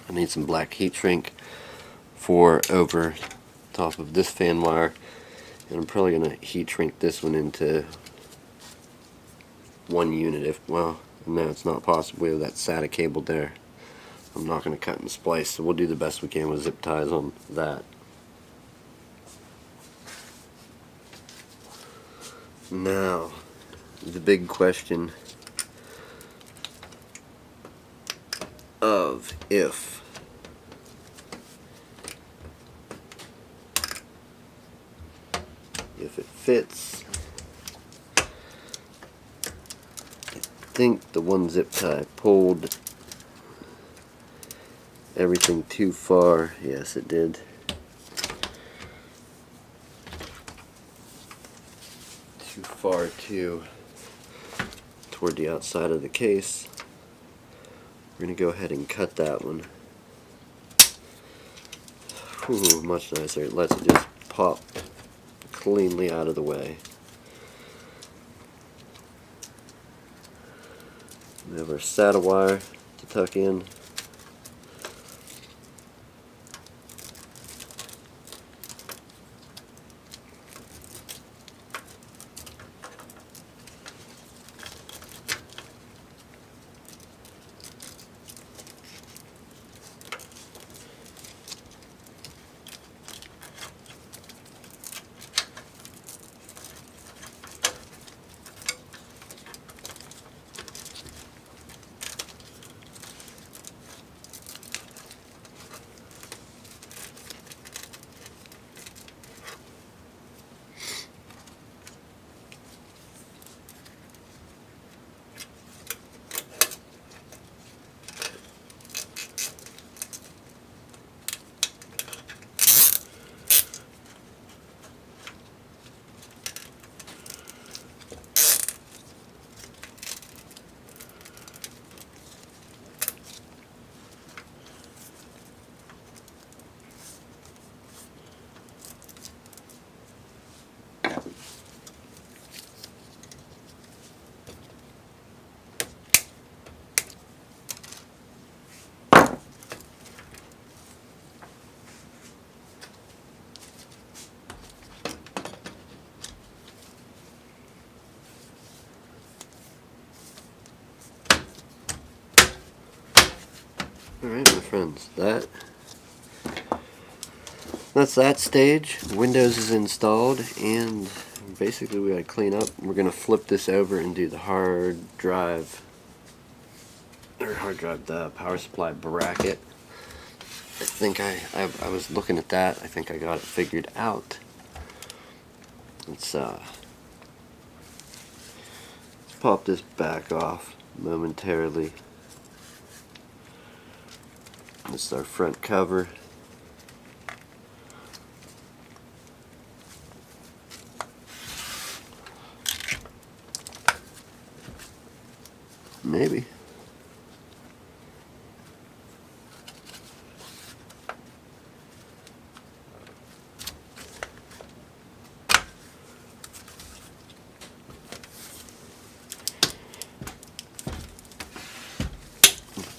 I need some black heat shrink for over top of this fan wire, and I'm probably going to heat shrink this one into one unit. If, well, no, it's not possible. We have that SATA cable there. I'm not going to cut and splice, so we'll do the best we can with zip ties on that. Now, the big question of if it fits. I think the one zip tie pulled everything too far. Yes, it did. Too far toward the outside of the case. We're going to go ahead and cut that one. Ooh, much nicer. It lets it just pop cleanly out of the way. We have our SATA wire to tuck in. Alright, my friends, that's that stage. Windows is installed, and basically we gotta clean up. We're gonna flip this over and do the the power supply bracket. I think I was looking at that. I think I got it figured out. Let's pop this back off momentarily. This is our front cover. Maybe.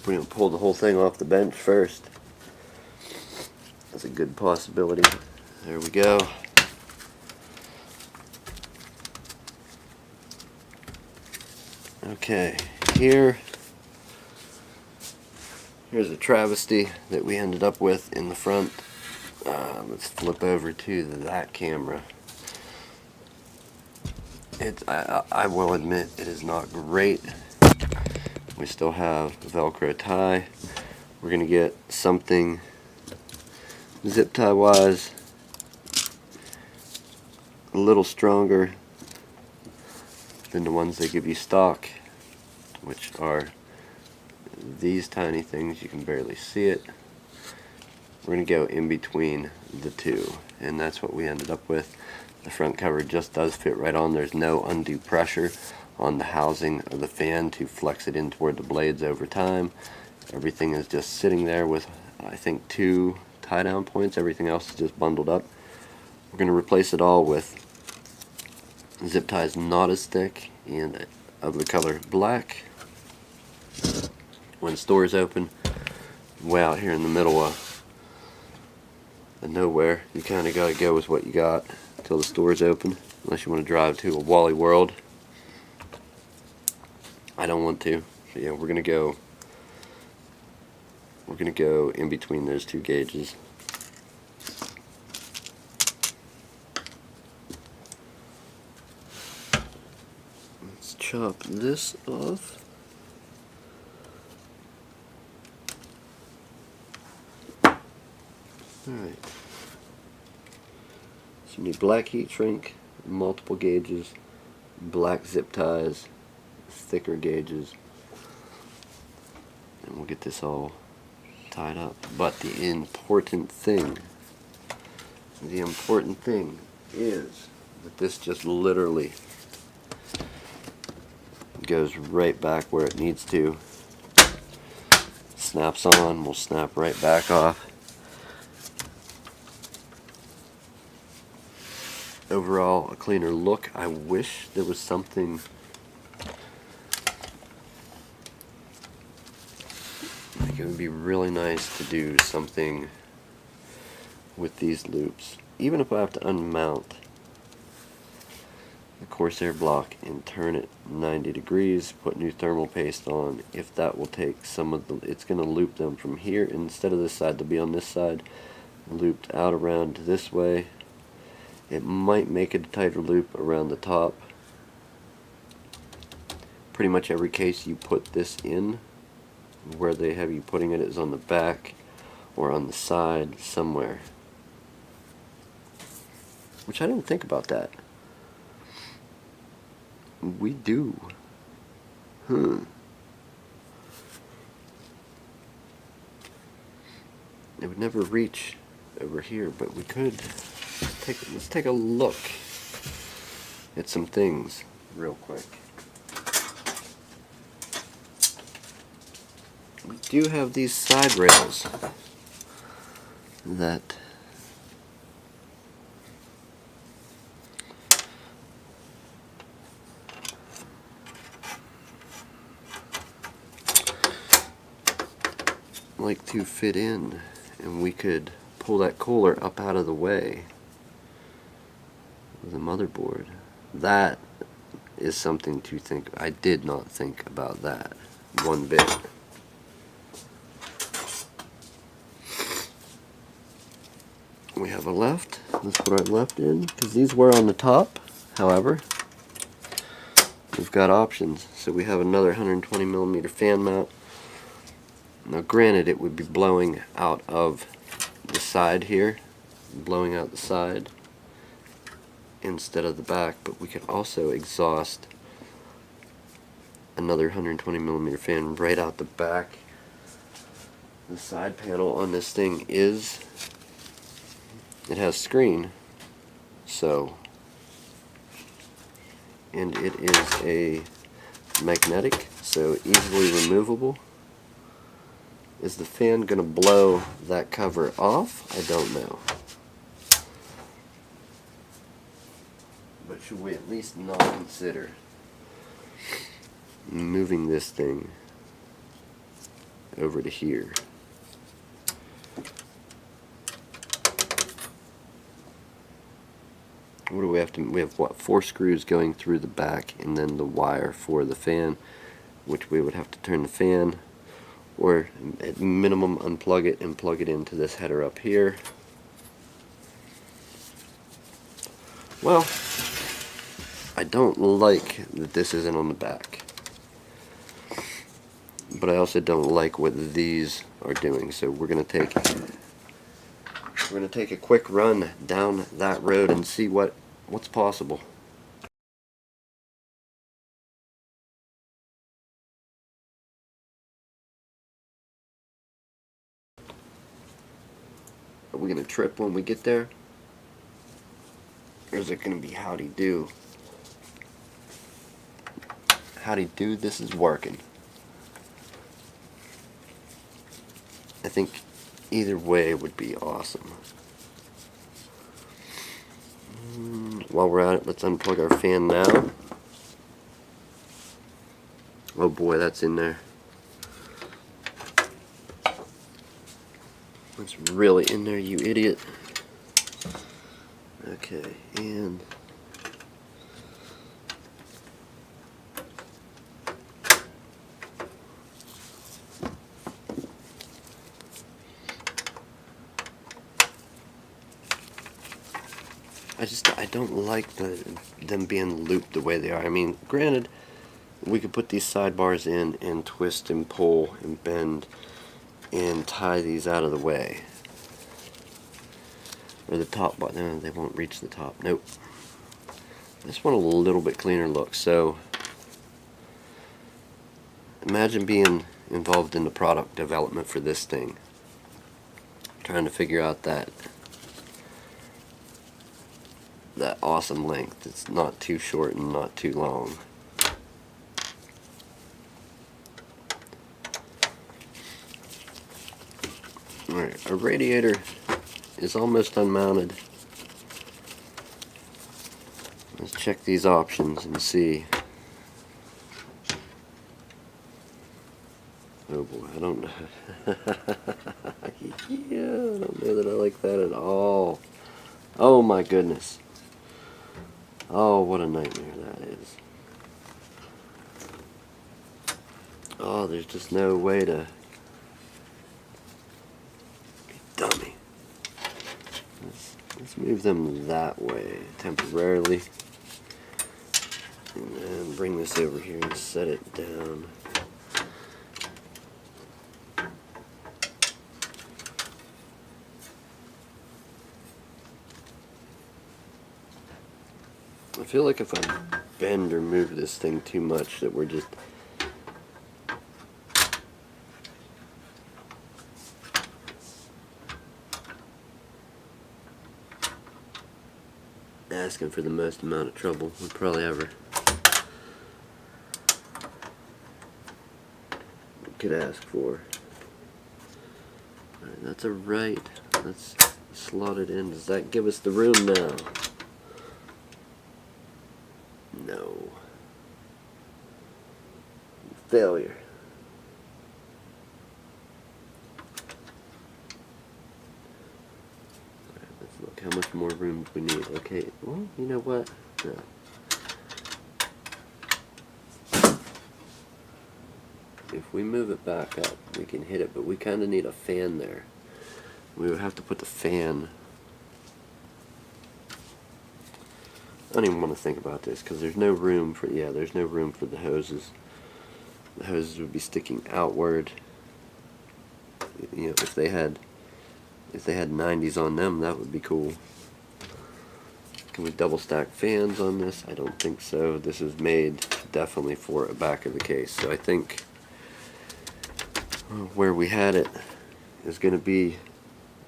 We're going to pull the whole thing off the bench first. That's a good possibility. There we go. Okay, here's a travesty that we ended up with in the front. Let's flip over to that camera. I will admit it is not great. We still have Velcro tie. We're going to get something zip tie wise a little stronger than the ones they give you stock, which are these tiny things. You can barely see it. We're going to go in between the two, and that's what we ended up with. The front cover just does fit right on. There's no undue pressure on the housing of the fan to flex it in toward the blades over time. Everything is just sitting there with, I think, 2 tie down points. Everything else is just bundled up. We're going to replace it all with zip ties not as thick and of the color black. When stores open, way out here in the middle of nowhere, you kind of got to go with what you got until the stores open, unless you want to drive to a Wally World. I don't want to. So yeah, we're gonna go in between those 2 gauges. Let's chop this off. Alright. So you need black heat shrink, multiple gauges, black zip ties, thicker gauges, and we'll get this all tied up. But the important thing is that this just literally goes right back where it needs to. Snaps on, will snap right back off. Overall, a cleaner look. I wish there was something like, it would be really nice to do something with these loops, even if I have to unmount the Corsair block and turn it 90 degrees, put new thermal paste on. If that will take some of the, it's going to loop them from here, instead of this side to be on this side, looped out around this way. It might make it a tighter loop around the top. Pretty much every case you put this in, where they have you putting it is on the back or on the side somewhere. Which I didn't think about that. We do. It would never reach over here, but we could. Let's take a look at some things real quick. We do have these side rails that like to fit in, and we could pull that cooler up out of the way of the motherboard. That is something to think. I did not think about that one bit. we have a left. Let's put our left in, because these were on the top. However, we've got options. So we have another 120 millimeter fan mount. Now granted, it would be blowing out of the side here, blowing out the side instead of the back, but we could also exhaust another 120 millimeter fan right out the back. The side panel on this thing is, it has screen, so, and it is a magnetic, so easily removable. Is the fan going to blow that cover off? I don't know. But should we at least not consider moving this thing over to here? What do we have to, we have what, 4 screws going through the back, and then the wire for the fan, which we would have to turn the fan, or at minimum unplug it and plug it into this header up here. Well, I don't like that this isn't on the back, but I also don't like what these are doing, so we're gonna take a quick run down that road and see what's possible. Are we gonna trip when we get there? Or is it gonna be howdy do? Howdy do, this is working. I think either way would be awesome. While we're at it, let's unplug our fan now. Oh boy, that's in there. It's really in there, you idiot. Okay, and I don't like them being looped the way they are. I mean, granted, we could put these sidebars in and twist and pull and bend and tie these out of the way. Or the top bar, no, they won't reach the top. Nope. I just want a little bit cleaner look. So imagine being involved in the product development for this thing, trying to figure out that awesome length. It's not too short and not too long. Alright, our radiator is almost unmounted. Let's check these options and see. Oh boy, I don't know. Yeah, I don't know that I like that at all. Oh my goodness. Oh, what a nightmare that is. Oh, there's just no way to... Dummy. Let's move them that way temporarily. And then bring this over here and set it down. I feel like if I bend or move this thing too much that we're just asking for the most amount of trouble we probably ever could ask for. Alright, that's a right. Let's slot it in. Does that give us the room now? No. Failure. Alright, let's look how much more room do we need. Okay, well, you know what? No. If we move it back up, we can hit it, but we kind of need a fan there. We would have to put the fan don't even want to think about this because there's no room for, yeah, there's no room for the hoses. The hoses would be sticking outward. You know, if they had 90s on them, that would be cool. Can we double stack fans on this? I don't think so. This is made definitely for a back of the case. So I think where we had it is going to be,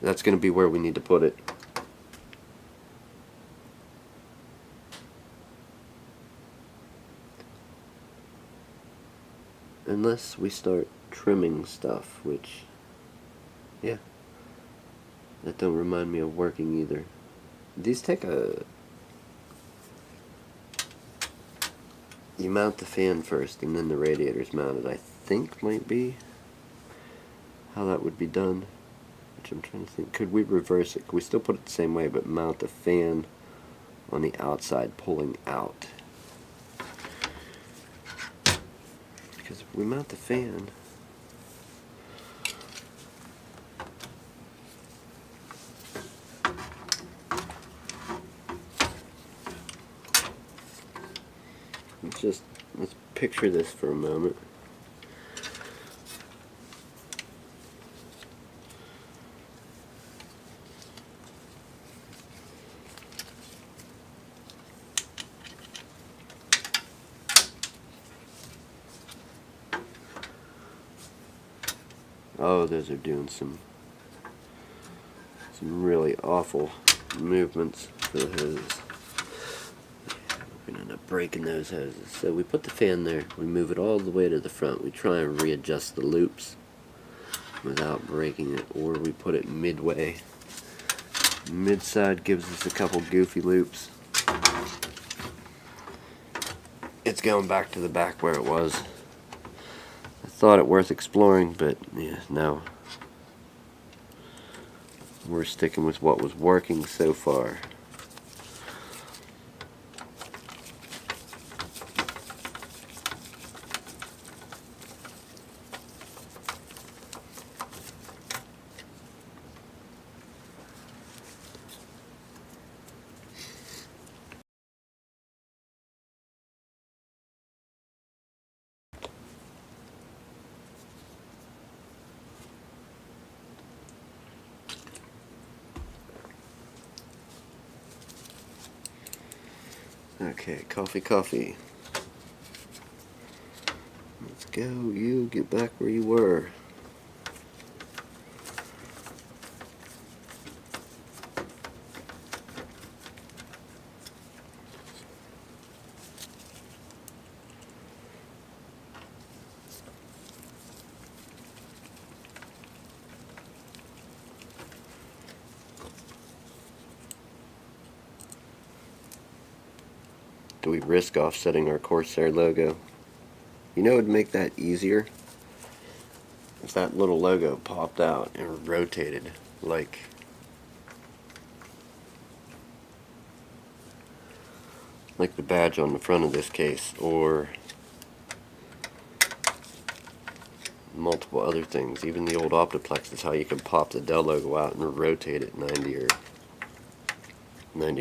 that's going to be where we need to put it. Unless we start trimming stuff, which, yeah, that don't remind me of working either. These take a, you mount the fan first and then the radiator's mounted, I think might be how that would be done. Which I'm trying to think, could we reverse it? Could we still put it the same way but mount the fan on the outside pulling out? Because if we mount the fan, let's picture this for a moment. Oh, those are doing some really awful movements for the hoses. We're gonna end up breaking those hoses. So we put the fan there, we move it all the way to the front, we try and readjust the loops without breaking it, or we put it midway. Mid side gives us a couple goofy loops. It's going back to the back where it was. I thought it worth exploring, but yeah, no. We're sticking with what was working so far. Okay, coffee. Let's go, you get back where you were. Do we risk offsetting our Corsair logo? You know, it would make that easier if that little logo popped out and rotated like the badge on the front of this case, or multiple other things. Even the old Optiplex is how you can pop the Dell logo out and rotate it 90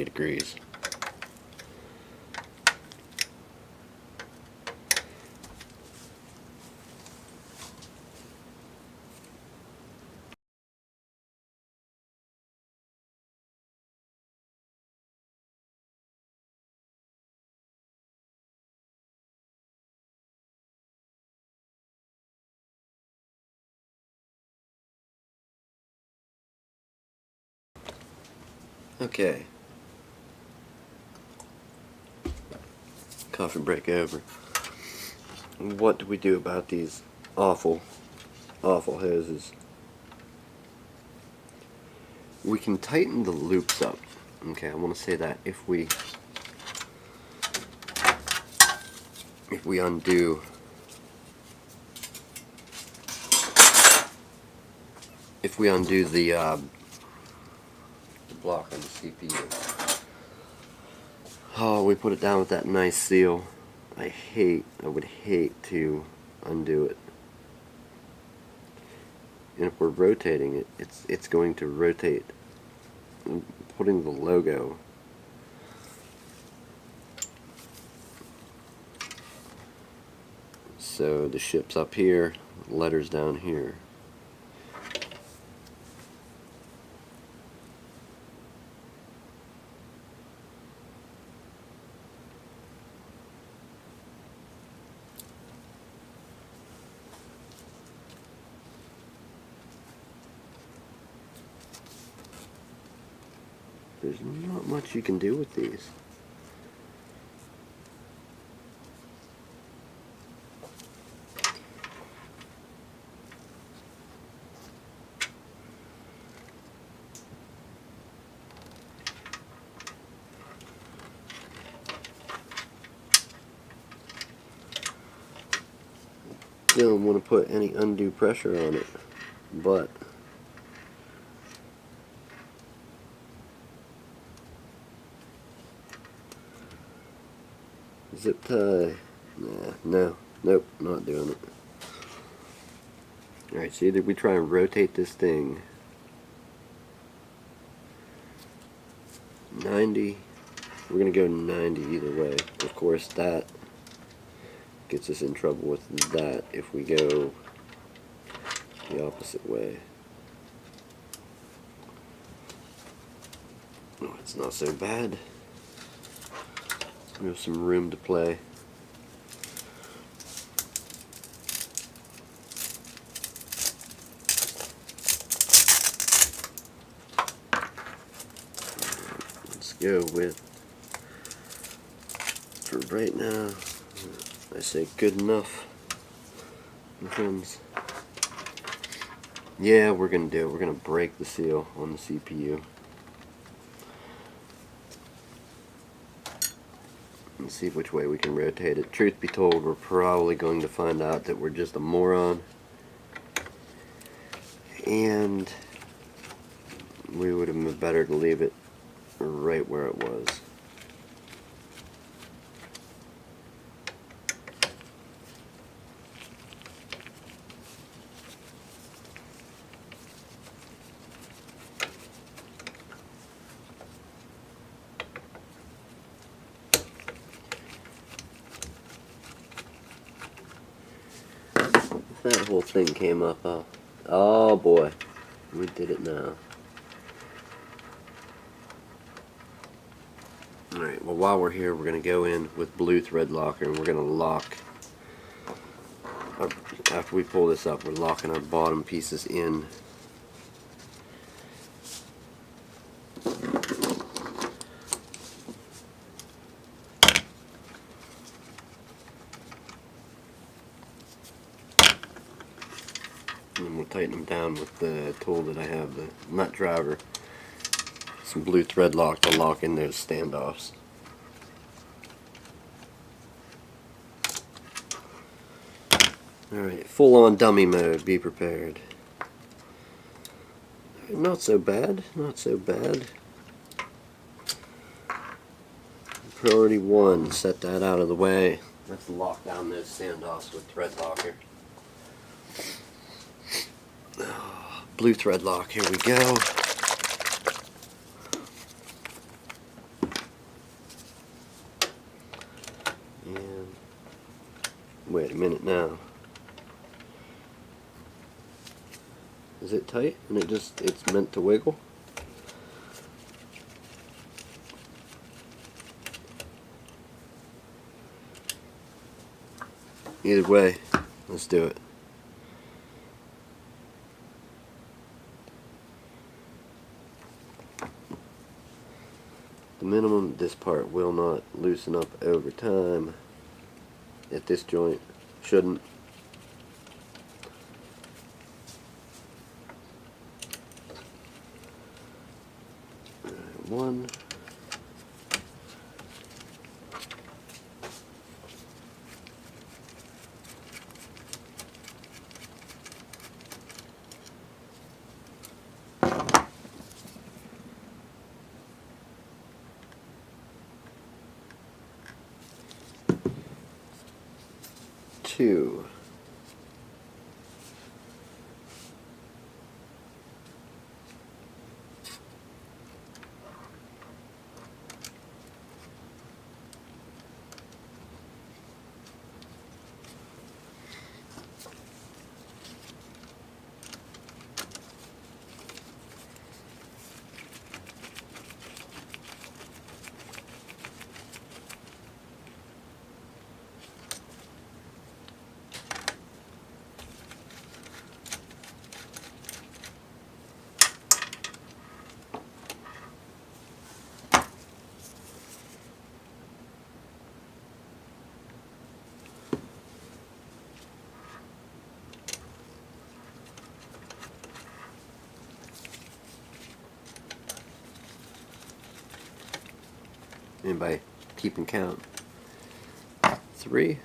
degrees. Okay. Coffee break over. What do we do about these awful hoses? We can tighten the loops up. Okay, I want to say that if we undo the block on the CPU. Oh, we put it down with that nice seal. I would hate to undo it. And if we're rotating it, it's going to rotate. Putting the logo So the ship's up here, letters down here. There's not much you can do with these. Don't want to put any undue pressure on it, but zip tie. Nope, not doing it. Alright, so either we try and rotate this thing 90, we're going to go 90 either way. Of course, that gets us in trouble with that if we go the opposite way. Oh, it's not so bad. We have some room to play. Let's go with, for right now, I say good enough, my friends. Yeah, we're going to do it. We're going to break the seal on the CPU. And see which way we can rotate it. Truth be told, we're probably going to find out that we're just a moron. And we would have been better to leave it right where it was. That whole thing came up. Oh boy, we did it now. Alright, well while we're here, we're going to go in with blue thread locker and we're going to lock, after we pull this up, we're locking our bottom pieces in. And we'll tighten them down with the tool that I have, the nut driver. Some blue thread lock to lock in those standoffs. Alright, full on dummy mode, be prepared. Not so bad, not so bad. Priority 1, set that out of the way. Let's lock down those standoffs with thread locker. Blue thread lock, here we go. And wait a minute now. Is it tight? And it's meant to wiggle? Either way, let's do it. The minimum, this part will not loosen up over time. At this joint, shouldn't. One. Two. Anybody keeping count? 3.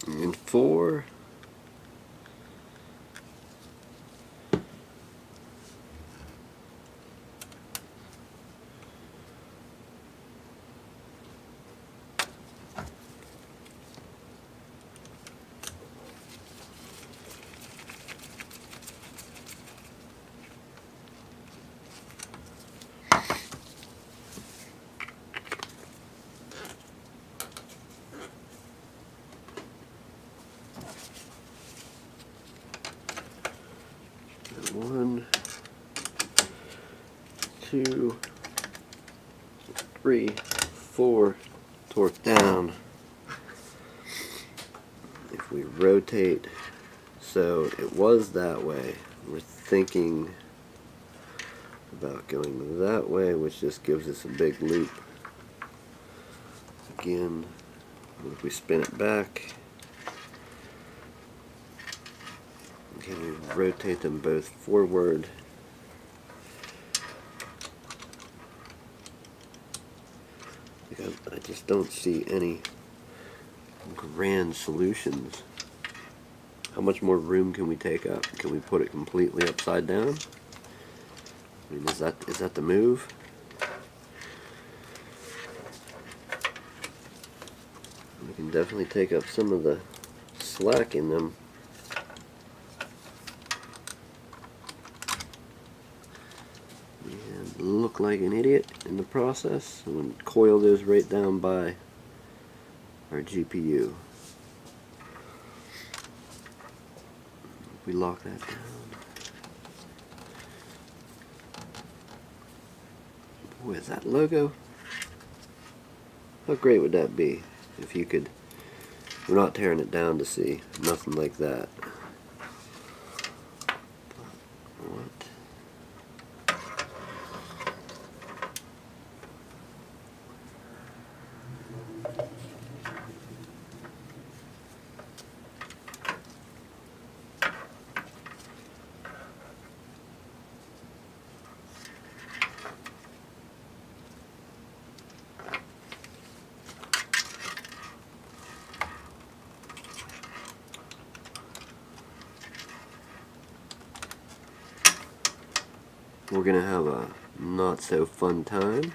And 4. One, 2, 3, 4, torque down. If we rotate, so it was that way. We're thinking about going that way, which just gives us a big loop. Again, if we spin it back, again, we rotate them both forward. I just don't see any grand solutions. How much more room can we take up? Can we put it completely upside down? I mean, is that the move? We can definitely take up some of the slack in them. And look like an idiot in the process. I'm going to coil those right down by our GPU. We lock that down. Boy, is that logo? How great would that be if you could, we're not tearing it down to see, nothing like that. What? We're going to have a not so fun time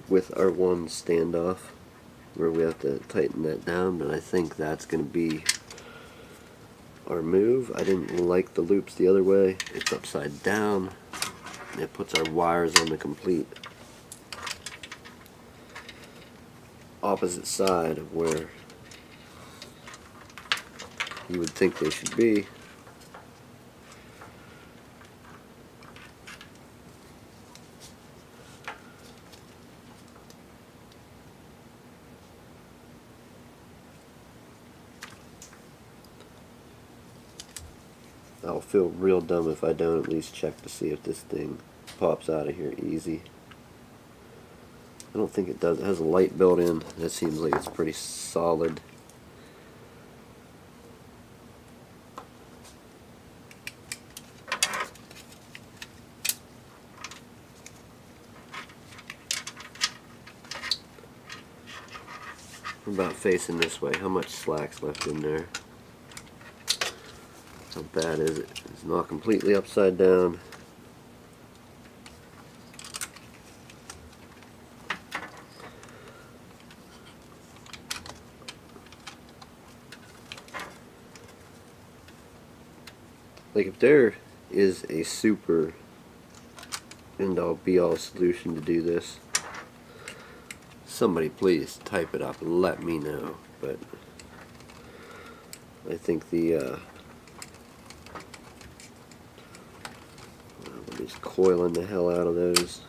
with our one standoff where we have to tighten that down, but I think that's going to be our move. I didn't like the loops the other way. It's upside down. It puts our wires on the complete opposite side of where you would think they should be. I'll feel real dumb if I don't at least check to see if this thing pops out of here easy. I don't think it does. It has a light built in. That seems like it's pretty solid. What about facing this way? How much slack's left in there? How bad is it? It's not completely upside down. Like, if there is a super end-all be-all solution to do this, somebody please type it up and let me know. But I think the I'm just coiling the hell out of those.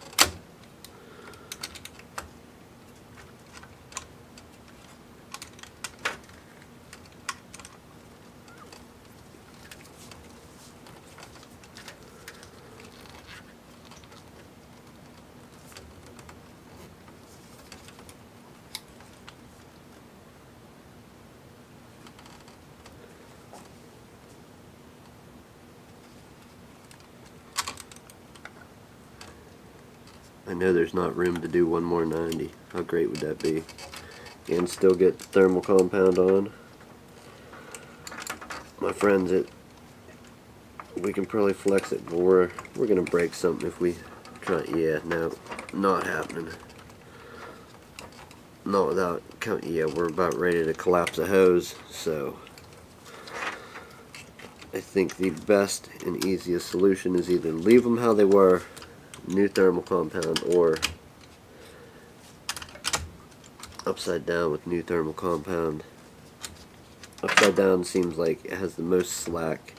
I know there's not room to do one more 90. How great would that be? And still get the thermal compound on. My friends, we can probably flex it, but we're gonna break something if we try. Yeah, no, not happening. Not without. Yeah, we're about ready to collapse a hose. So I think the best and easiest solution is either leave them how they were, new thermal compound, or upside down with new thermal compound. Upside down seems like it has the most slack,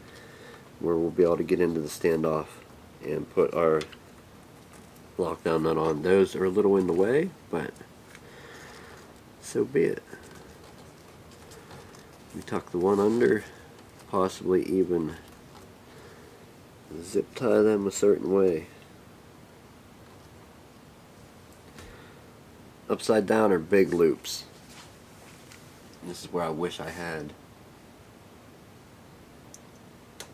where we'll be able to get into the standoff and put our lockdown nut on. Those are a little in the way, but so be it. We tuck the one under, possibly even zip tie them a certain way. Upside down are big loops. This is where I wish I had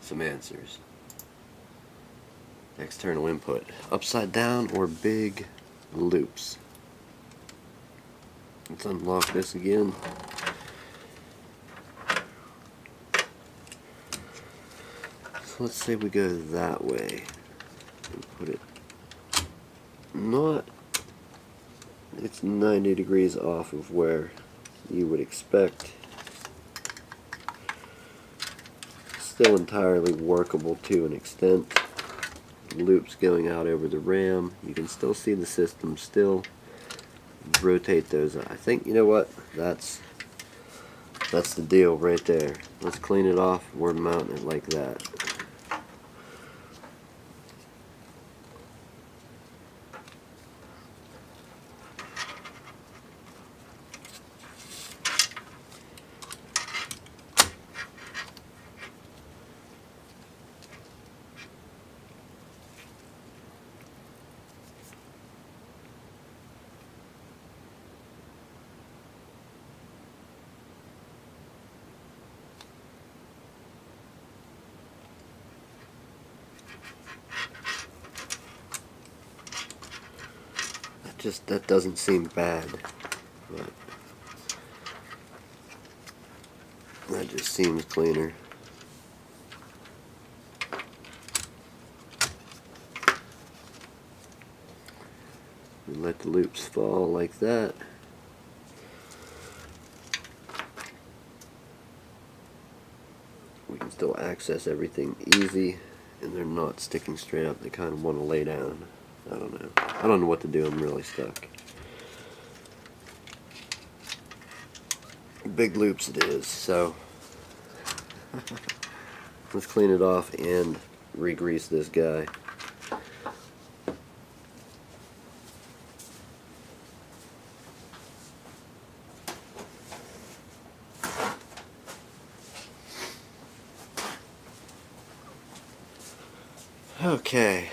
some answers. External input. Upside down or big loops. Let's unlock this again. So let's say we go that way and put it not, it's 90 degrees off of where you would expect. Still entirely workable to an extent. Loops going out over the RAM. You can still see the system still. Rotate those. I think, you know what? That's the deal right there. Let's clean it off. We're mounting it like that. That doesn't seem bad, but that just seems cleaner. We let the loops fall like that. We can still access everything easy, and they're not sticking straight up. They kind of want to lay down. I don't know. I don't know what to do. I'm really stuck. Big loops it is, so let's clean it off and re-grease this guy. Okay.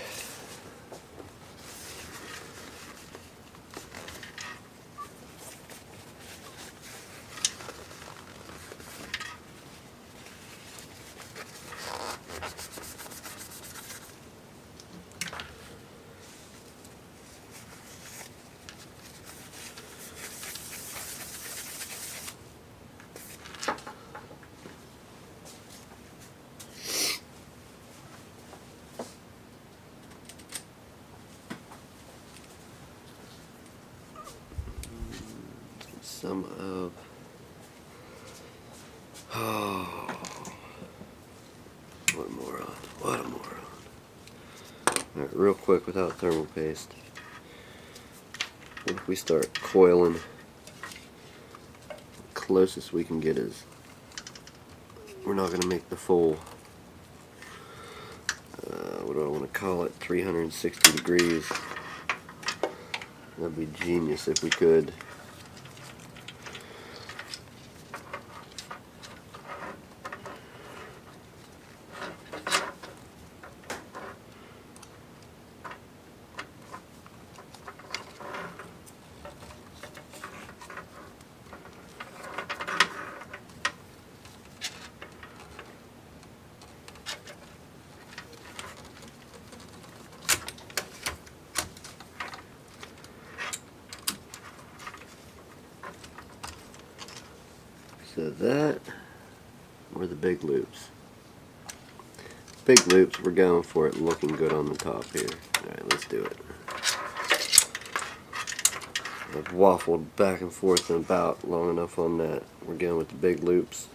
Some of what a moron. What a moron. Alright, real quick without thermal paste. What if we start coiling? Closest we can get is, we're not going to make the full, what do I want to call it, 360 degrees. That'd be genius if we could. So that were the big loops. Big loops, we're going for it looking good on the top here. Alright, let's do it. I've waffled back and forth and about long enough on that. We're going with the big loops.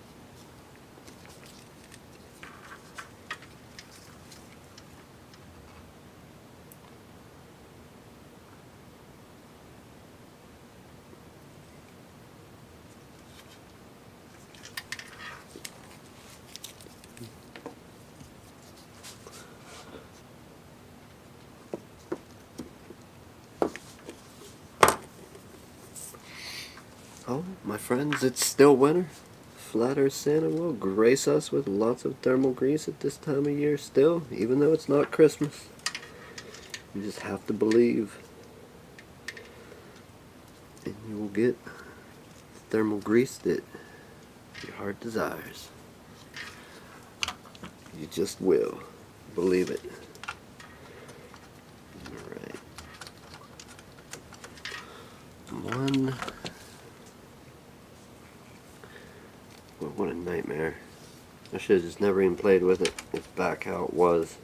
Oh, my friends, it's still winter. Flat Earth Santa will grace us with lots of thermal grease at this time of year still, even though it's not Christmas. You just have to believe. And you will get thermal grease that your heart desires. You just will. Believe it. Alright. One. Well, what a nightmare. I should have just never even played with it. It's back how it was.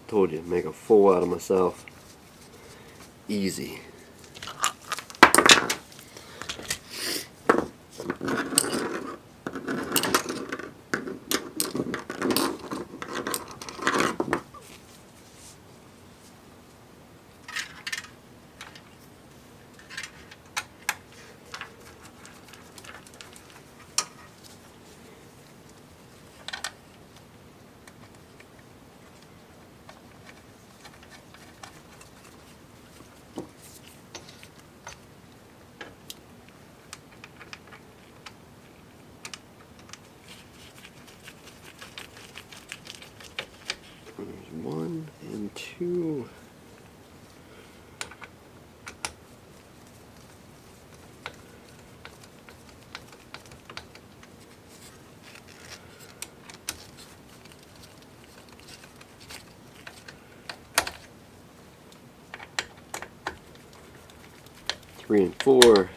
Told you, make a fool out of myself. Easy. There's 1 and 2. Three and 4.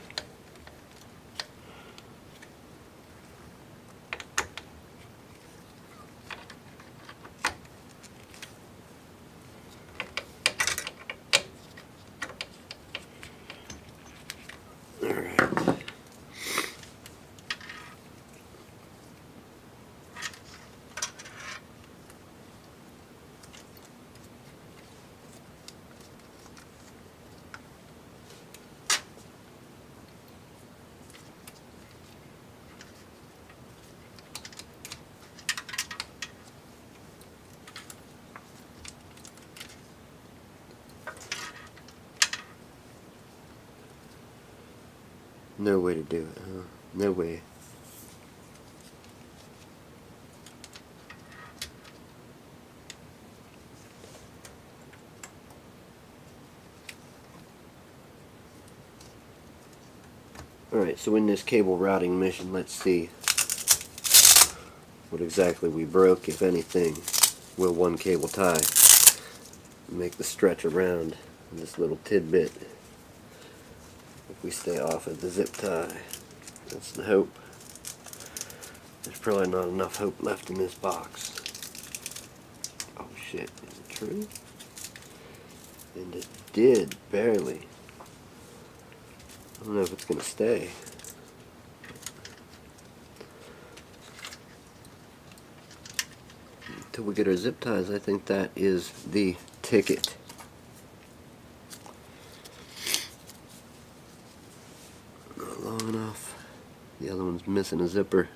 No way to do it, huh? No way. Alright, so in this cable routing mission, let's see what exactly we broke, if anything. Will one cable tie make the stretch around this little tidbit if we stay off of the zip tie? That's the hope. There's probably not enough hope left in this box. Oh shit, is it true? And it did, barely. I don't know if it's going to stay. Until we get our zip ties, I think that is the ticket. Not long enough. The other one's missing a zipper.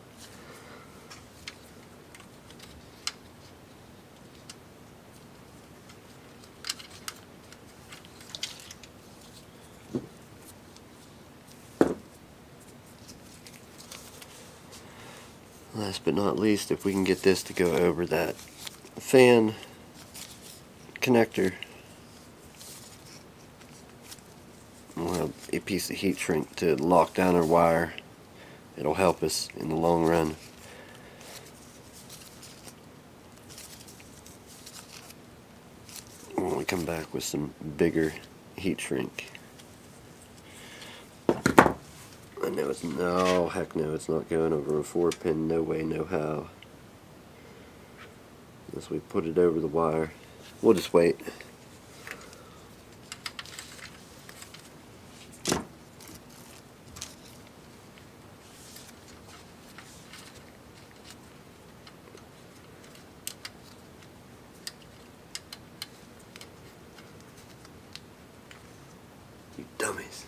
Last but not least, if we can get this to go over that fan connector, we'll have a piece of heat shrink to lock down our wire. It'll help us in the long run. When we come back with some bigger heat shrink. I know it's no, heck no, it's not going over a 4-pin, no way, no how. Unless we put it over the wire. We'll just wait. You dummies.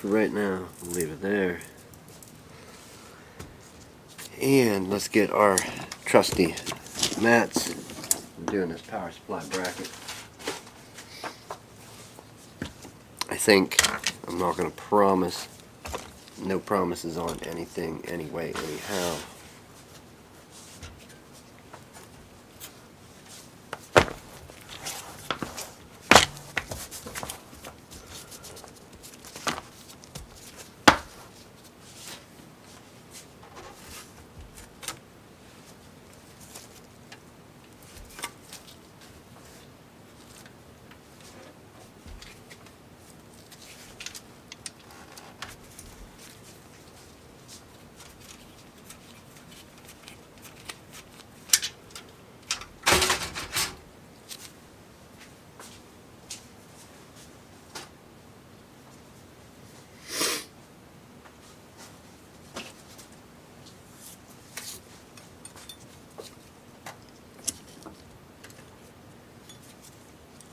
For right now, we'll leave it there. And let's get our trusty mats. I'm doing this power supply bracket. I think I'm not going to promise. No promises on anything, anyway, anyhow.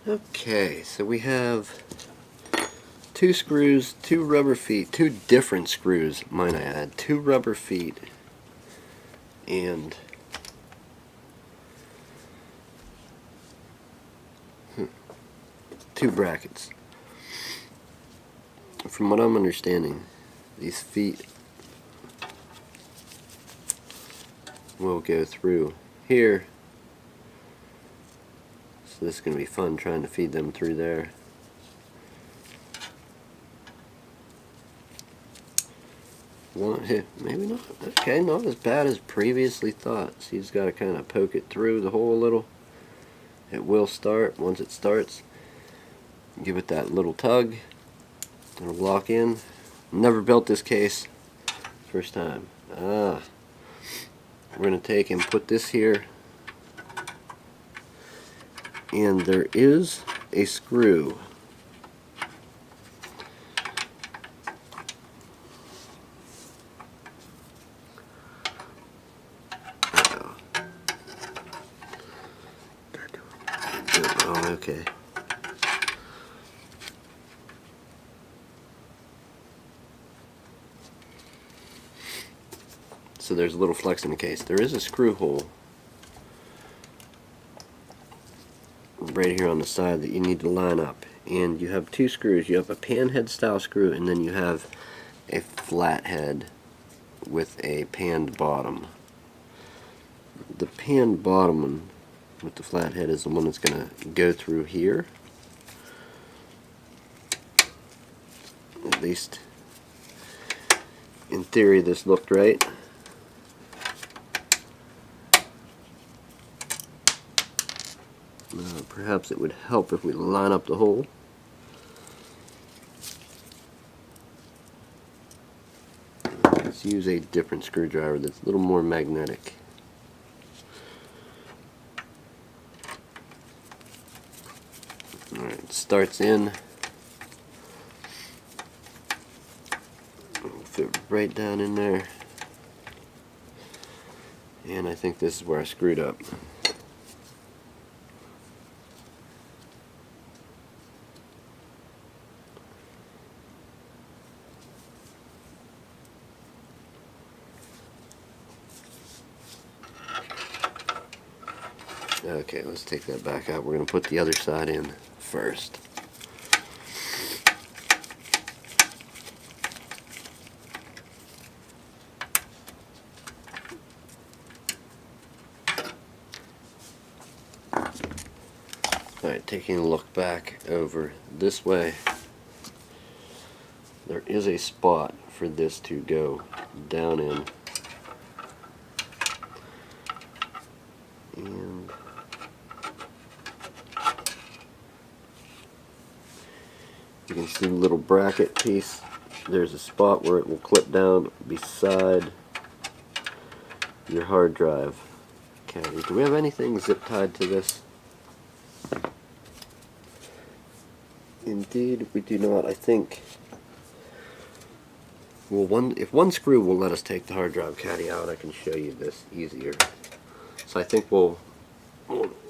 Okay, so we have 2 screws, 2 rubber feet, 2 different screws, might I add, 2 rubber feet, and 2 brackets. From what I'm understanding, these feet will go through here. So this is going to be fun trying to feed them through there. Maybe not. Okay, not as bad as previously thought. So you just got to kind of poke it through the hole a little. It will start. Once it starts, give it that little tug. It'll lock in. Never built this case. First time. We're going to take and put this here. And there is a screw. okay. So there's a little flex in the case. There is a screw hole right here on the side that you need to line up. And you have two screws. You have a panhead style screw, and then you have a flathead with a panned bottom. The panned bottom one with the flathead is the one that's going to go through here. At least in theory this looked right. Perhaps it would help if we line up the hole. Let's use a different screwdriver that's a little more magnetic. Alright, it starts in. It'll fit right down in there. And I think this is where I screwed up. Okay, let's take that back out. We're going to put the other side in first. Alright, taking a look back over this way, there is a spot for this to go down in. And you can see the little bracket piece. There's a spot where it will clip down beside your hard drive caddy. Do we have anything zip tied to this? Indeed, we do not. I think, well, if one screw will let us take the hard drive caddy out, I can show you this easier. So I think we'll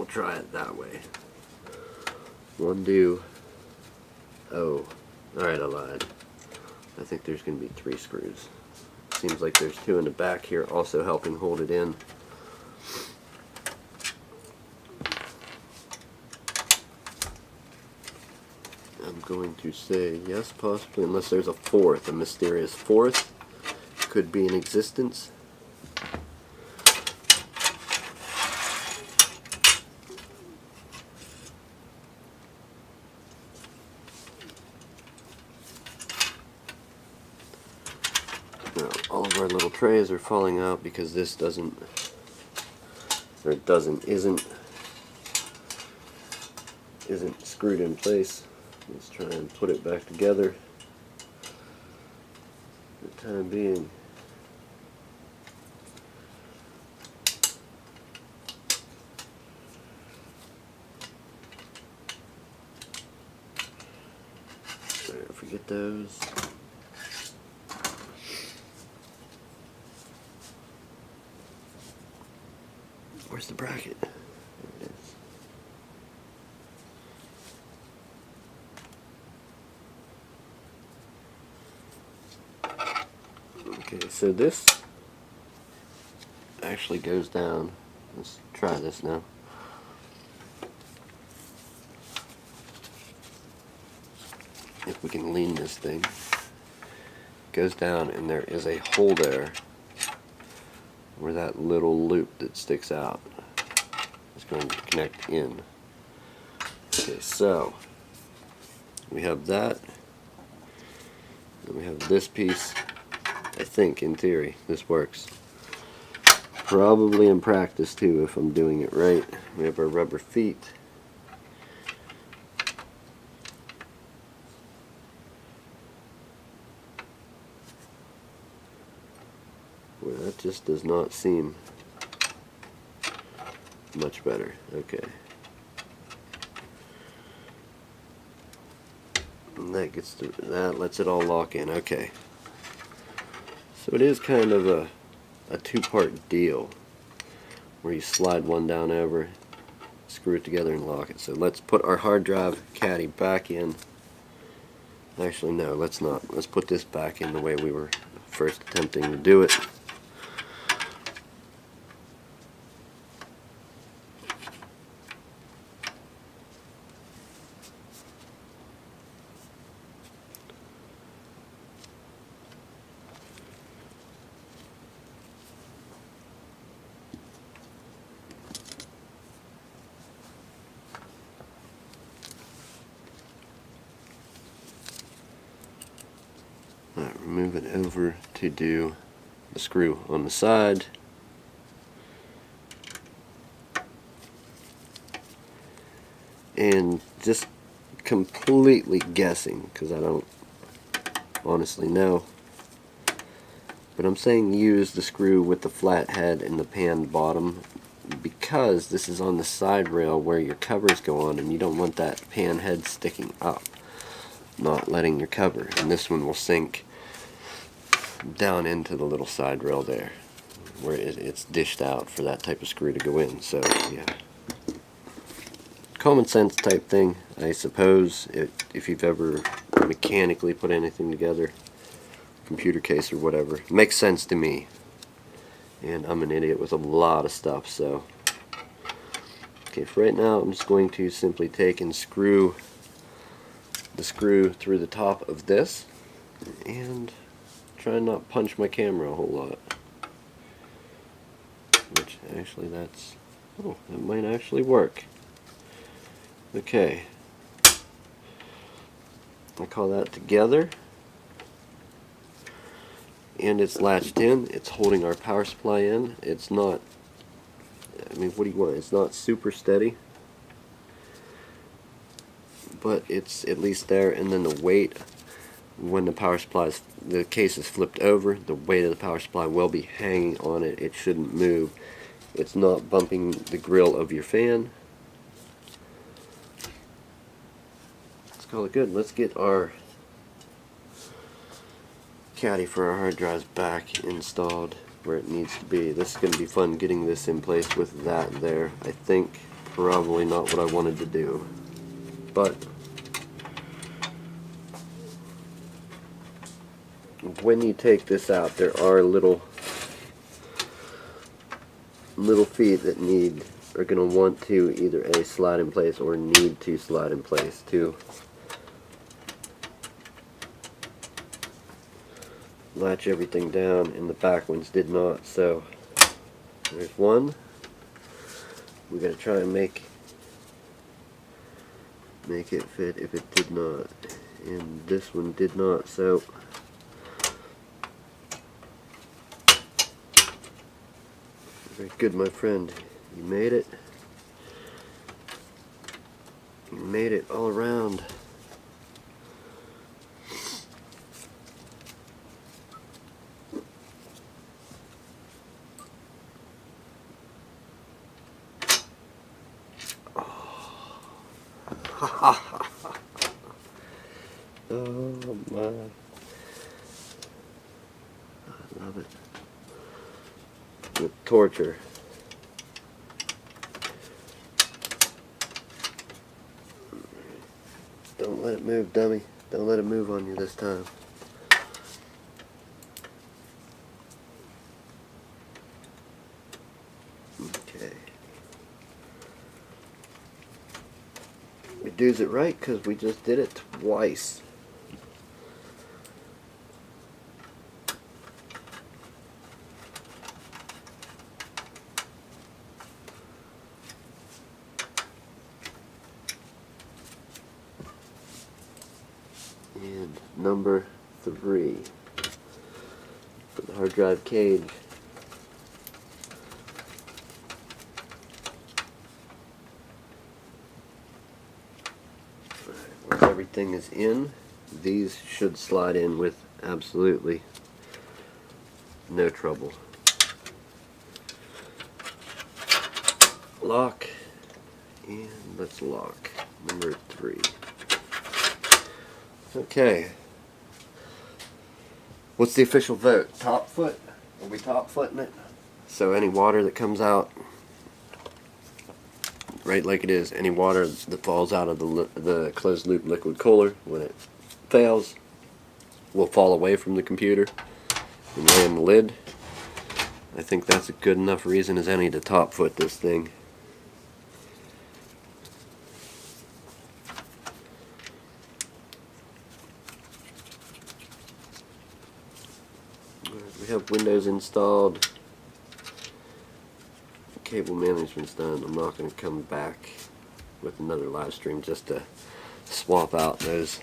try it that way. Oh, alright, I lied. I think there's going to be 3 screws. Seems like there's 2 in the back here also helping hold it in. I'm going to say yes, possibly, unless there's a 4th, a mysterious 4th could be in existence. Now, all of our little trays are falling out because this isn't screwed in place. Let's try and put it back together for the time being. Alright, forget those. Where's the bracket? There it is. Okay, so this actually goes down. Let's try this now. If we can lean this thing. It goes down and there is a hole there where that little loop that sticks out is going to connect in. Okay, so we have that. And we have this piece. I think, in theory, this works. Probably in practice too, if I'm doing it right. We have our rubber feet. Well, that just does not seem much better. Okay. And that gets to, that lets it all lock in. Okay. So it is kind of a two-part deal where you slide one down over screw it together and lock it. So let's put our hard drive caddy back in. Actually, no, let's not. Let's put this back in the way we were first attempting to do it. Move it over to do the screw on the side. And just completely guessing, because I don't honestly know, but I'm saying use the screw with the flat head and the pan bottom, because this is on the side rail where your covers go on, and you don't want that pan head sticking up, not letting your cover, and this one will sink down into the little side rail there where it's dished out for that type of screw to go in. So yeah, common sense type thing, I suppose. If you've ever mechanically put anything together, computer case or whatever, it makes sense to me, and I'm an idiot with a lot of stuff. So okay, for right now I'm just going to simply take and screw the screw through the top of this and try and not punch my camera a whole lot. Which actually that might actually work. Okay. I call that together. And it's latched in. It's holding our power supply in. It's not, I mean, what do you want? It's not super steady, but it's at least there. And then the weight, when the case is flipped over, the weight of the power supply will be hanging on it. It shouldn't move. It's not bumping the grill of your fan. Let's call it good. Let's get our caddy for our hard drives back installed where it needs to be. This is going to be fun getting this in place with that there. I think probably not what I wanted to do, but when you take this out, there are little feet that are going to want to either slide in place or need to slide in place to latch everything down, and the back ones did not. So there's one. We got to try and make it fit if it did not, and this one did not. So very good, my friend. You made it. You made it all around. Oh my. I love it. With torture. Don't let it move, dummy. Don't let it move on you this time. Okay. We do's it right because we just did it twice. And number 3 for the hard drive cage. Once everything is in, these should slide in with absolutely no trouble. Lock, and let's lock number 3. Okay. What's the official vote? Top foot? Are we top footing it? So any water that comes out right like it is. Any water that falls out of the closed loop liquid cooler, when it fails, will fall away from the computer and lay in the lid. I think that's a good enough reason as any to top foot this thing. We have Windows installed. Cable management's done. I'm not going to come back with another live stream just to swap out those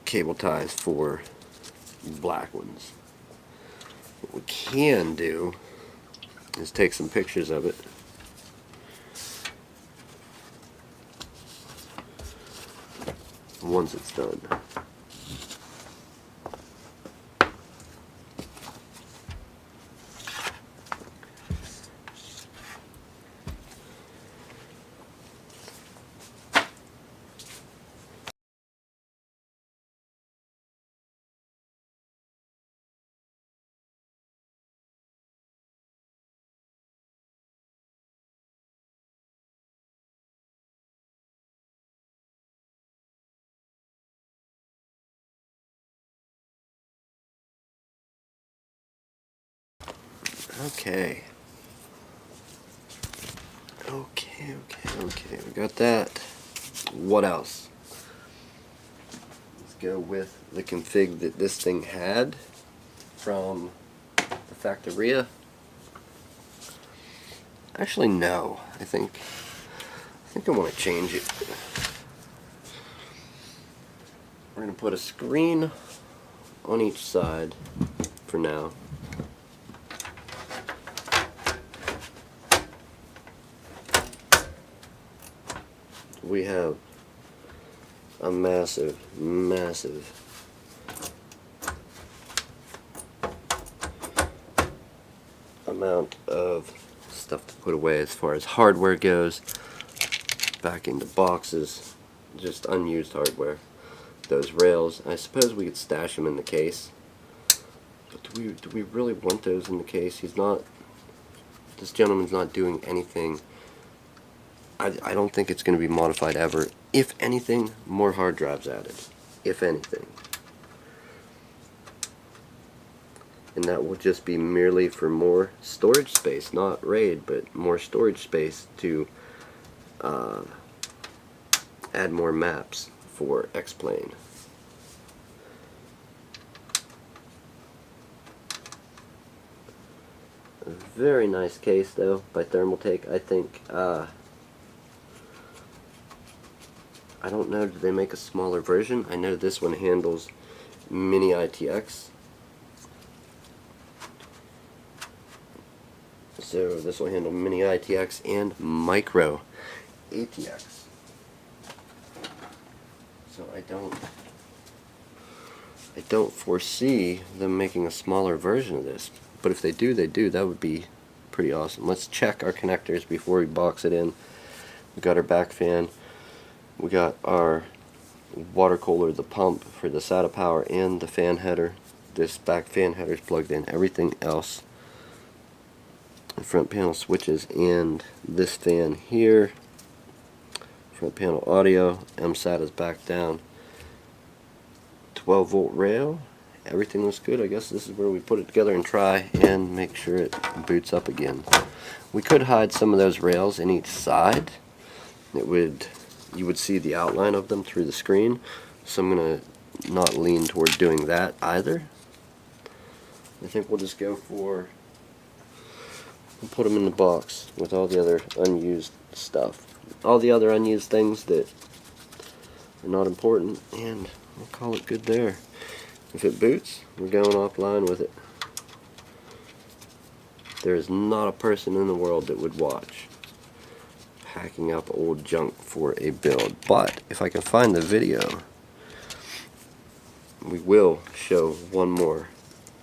cable ties for black ones. What we can do is take some pictures of it. Once it's done. Okay. Okay. We got that. What else? Let's go with the config that this thing had from the Factoria. Actually, no. I think I want to change it. We're going to put a screen on each side for now. We have a massive amount of stuff to put away as far as hardware goes. Back into boxes, just unused hardware. Those rails, I suppose we could stash them in the case. But do we really want those in the case? This gentleman's not doing anything. I don't think it's going to be modified ever. If anything, more hard drives added. If anything. And that will just be merely for more storage space, not RAID, but more storage space to add more maps for X-Plane. A very nice case though by Thermaltake. I think I don't know, do they make a smaller version? I know this one handles mini ITX. So this will handle mini ITX and micro ATX. So I don't foresee them making a smaller version of this. But if they do, they do. That would be pretty awesome. Let's check our connectors before we box it in. We got our back fan. We got our water cooler, the pump for the SATA power, and the fan header. This back fan header is plugged in. Everything else, the front panel switches, and this fan here. Front panel audio. MSATA is back down. 12-volt rail. Everything looks good. I guess this is where we put it together and try and make sure it boots up again. We could hide some of those rails in each side. You would see the outline of them through the screen, so I'm going to not lean toward doing that either. I think we'll just go for, we'll put them in the box with all the other unused stuff. All the other unused things that are not important, and we'll call it good there. If it boots, we're going offline with it. There is not a person in the world that would watch hacking up old junk for a build. But if I can find the video, we will show one more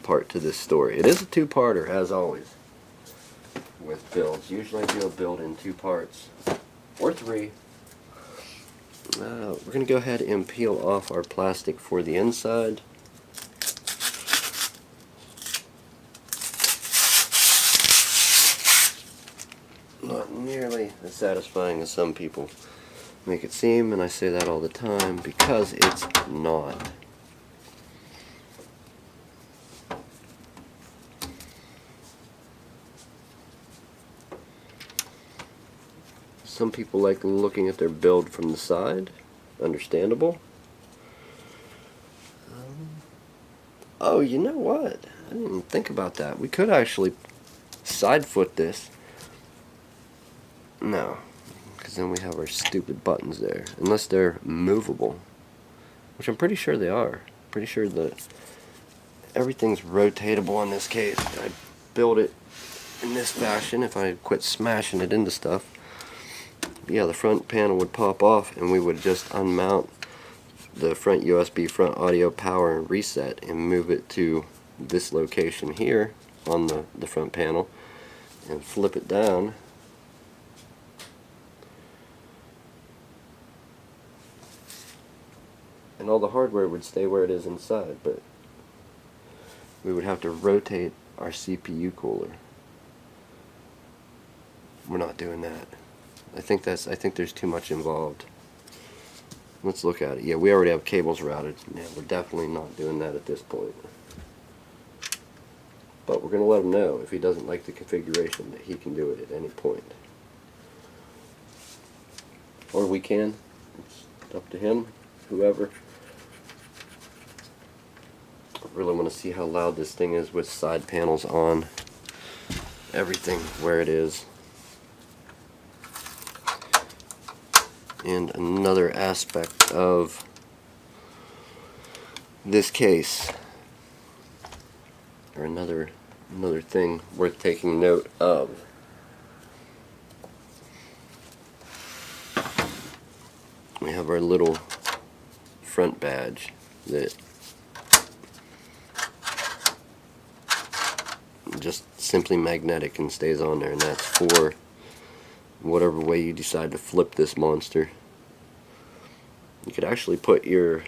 part to this story. It is a two-parter, as always, with builds. Usually I do a build in 2 parts, or 3. We're going to go ahead and peel off our plastic for the inside. as satisfying as some people make it seem, and I say that all the time because it's not. Some people like looking at their build from the side. Understandable. Oh, you know what? I didn't even think about that. We could actually side foot this. No, because then we have our stupid buttons there. Unless they're movable, which I'm pretty sure they are. Pretty sure that everything's rotatable on this case. I build it in this fashion if I quit smashing it into stuff. Yeah, the front panel would pop off and we would just unmount the front USB front audio power and reset and move it to this location here on the front panel and flip it down. And all the hardware would stay where it is inside, but we would have to rotate our CPU cooler. We're not doing that. I think there's too much involved. Let's look at it. Yeah, we already have cables routed. Yeah, we're definitely not doing that at this point. But we're going to let him know if he doesn't like the configuration that he can do it at any point. Or we can. It's up to him, whoever. I really want to see how loud this thing is with side panels on. Everything where it is. And another aspect of this case, or another thing worth taking note of, we have our little front badge that just simply magnetic and stays on there, and that's for whatever way you decide to flip this monster. You could actually put your,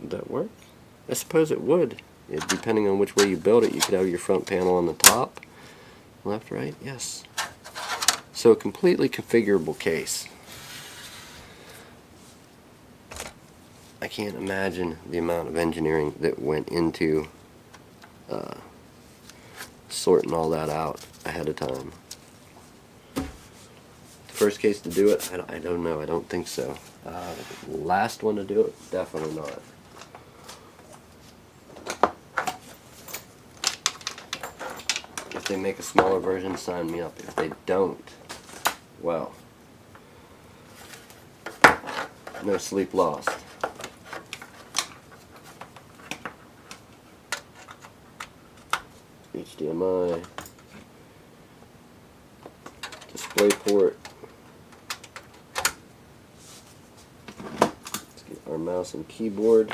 would that work? I suppose it would. Depending on which way you build it, you could have your front panel on the top. Left, right, yes. So a completely configurable case. I can't imagine the amount of engineering that went into sorting all that out ahead of time. The first case to do it, I don't know. I don't think so. Last one to do it, definitely not. If they make a smaller version, sign me up. If they don't, well, no sleep lost. HDMI, display port. Let's get our mouse and keyboard.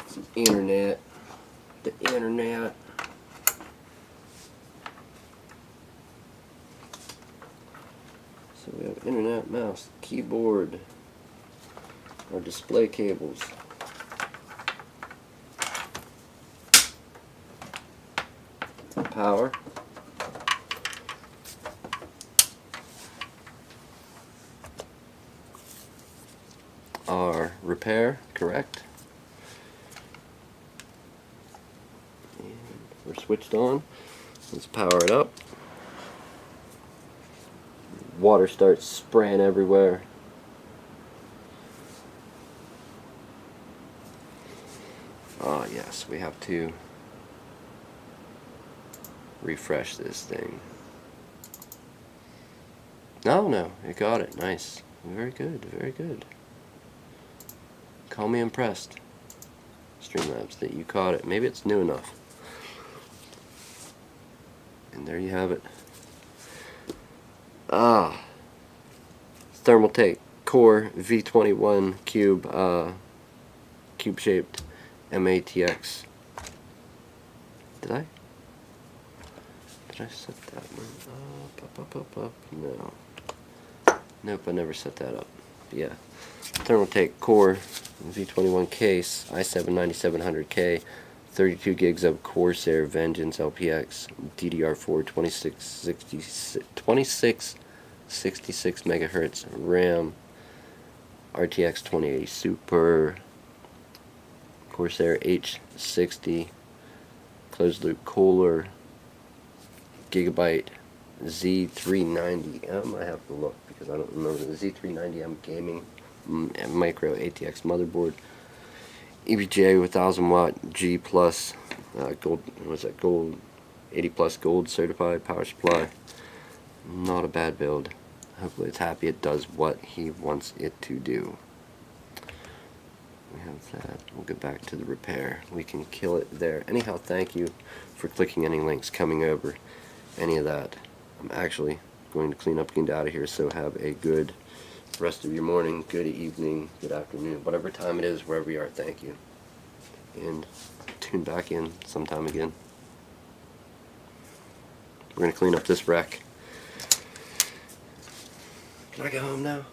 Some internet. The internet. So we have internet, mouse, keyboard, our display cables. Power. Our repair, correct. And we're switched on. Let's power it up. Water starts spraying everywhere. Ah, yes, we have to refresh this thing. No, it got it. Nice. Very good, very good. Call me impressed, Streamlabs, that you caught it. Maybe it's new enough. And there you have it. Thermaltake Core V21 cube-shaped mATX. Did I set that one up? No. Nope, I never set that up. But yeah, Thermaltake Core V21 case, i7-9700K, 32 gigs of Corsair Vengeance LPX, DDR4 2666 megahertz RAM, RTX 2080 Super, Corsair H60, closed loop cooler, Gigabyte Z390M. I have to look because I don't remember the Z390M gaming micro ATX motherboard. EVGA with 1000-watt G plus gold. What's that? Gold 80 plus gold certified power supply. Not a bad build. Hopefully it's happy it does what he wants it to do. We have that. We'll get back to the repair. We can kill it there. Anyhow, thank you for clicking any links, coming over, any of that. I'm actually going to clean up and get out of here, so have a good rest of your morning, good evening, good afternoon, whatever time it is, wherever you are. Thank you. And tune back in sometime again. We're going to clean up this wreck. Can I go home now?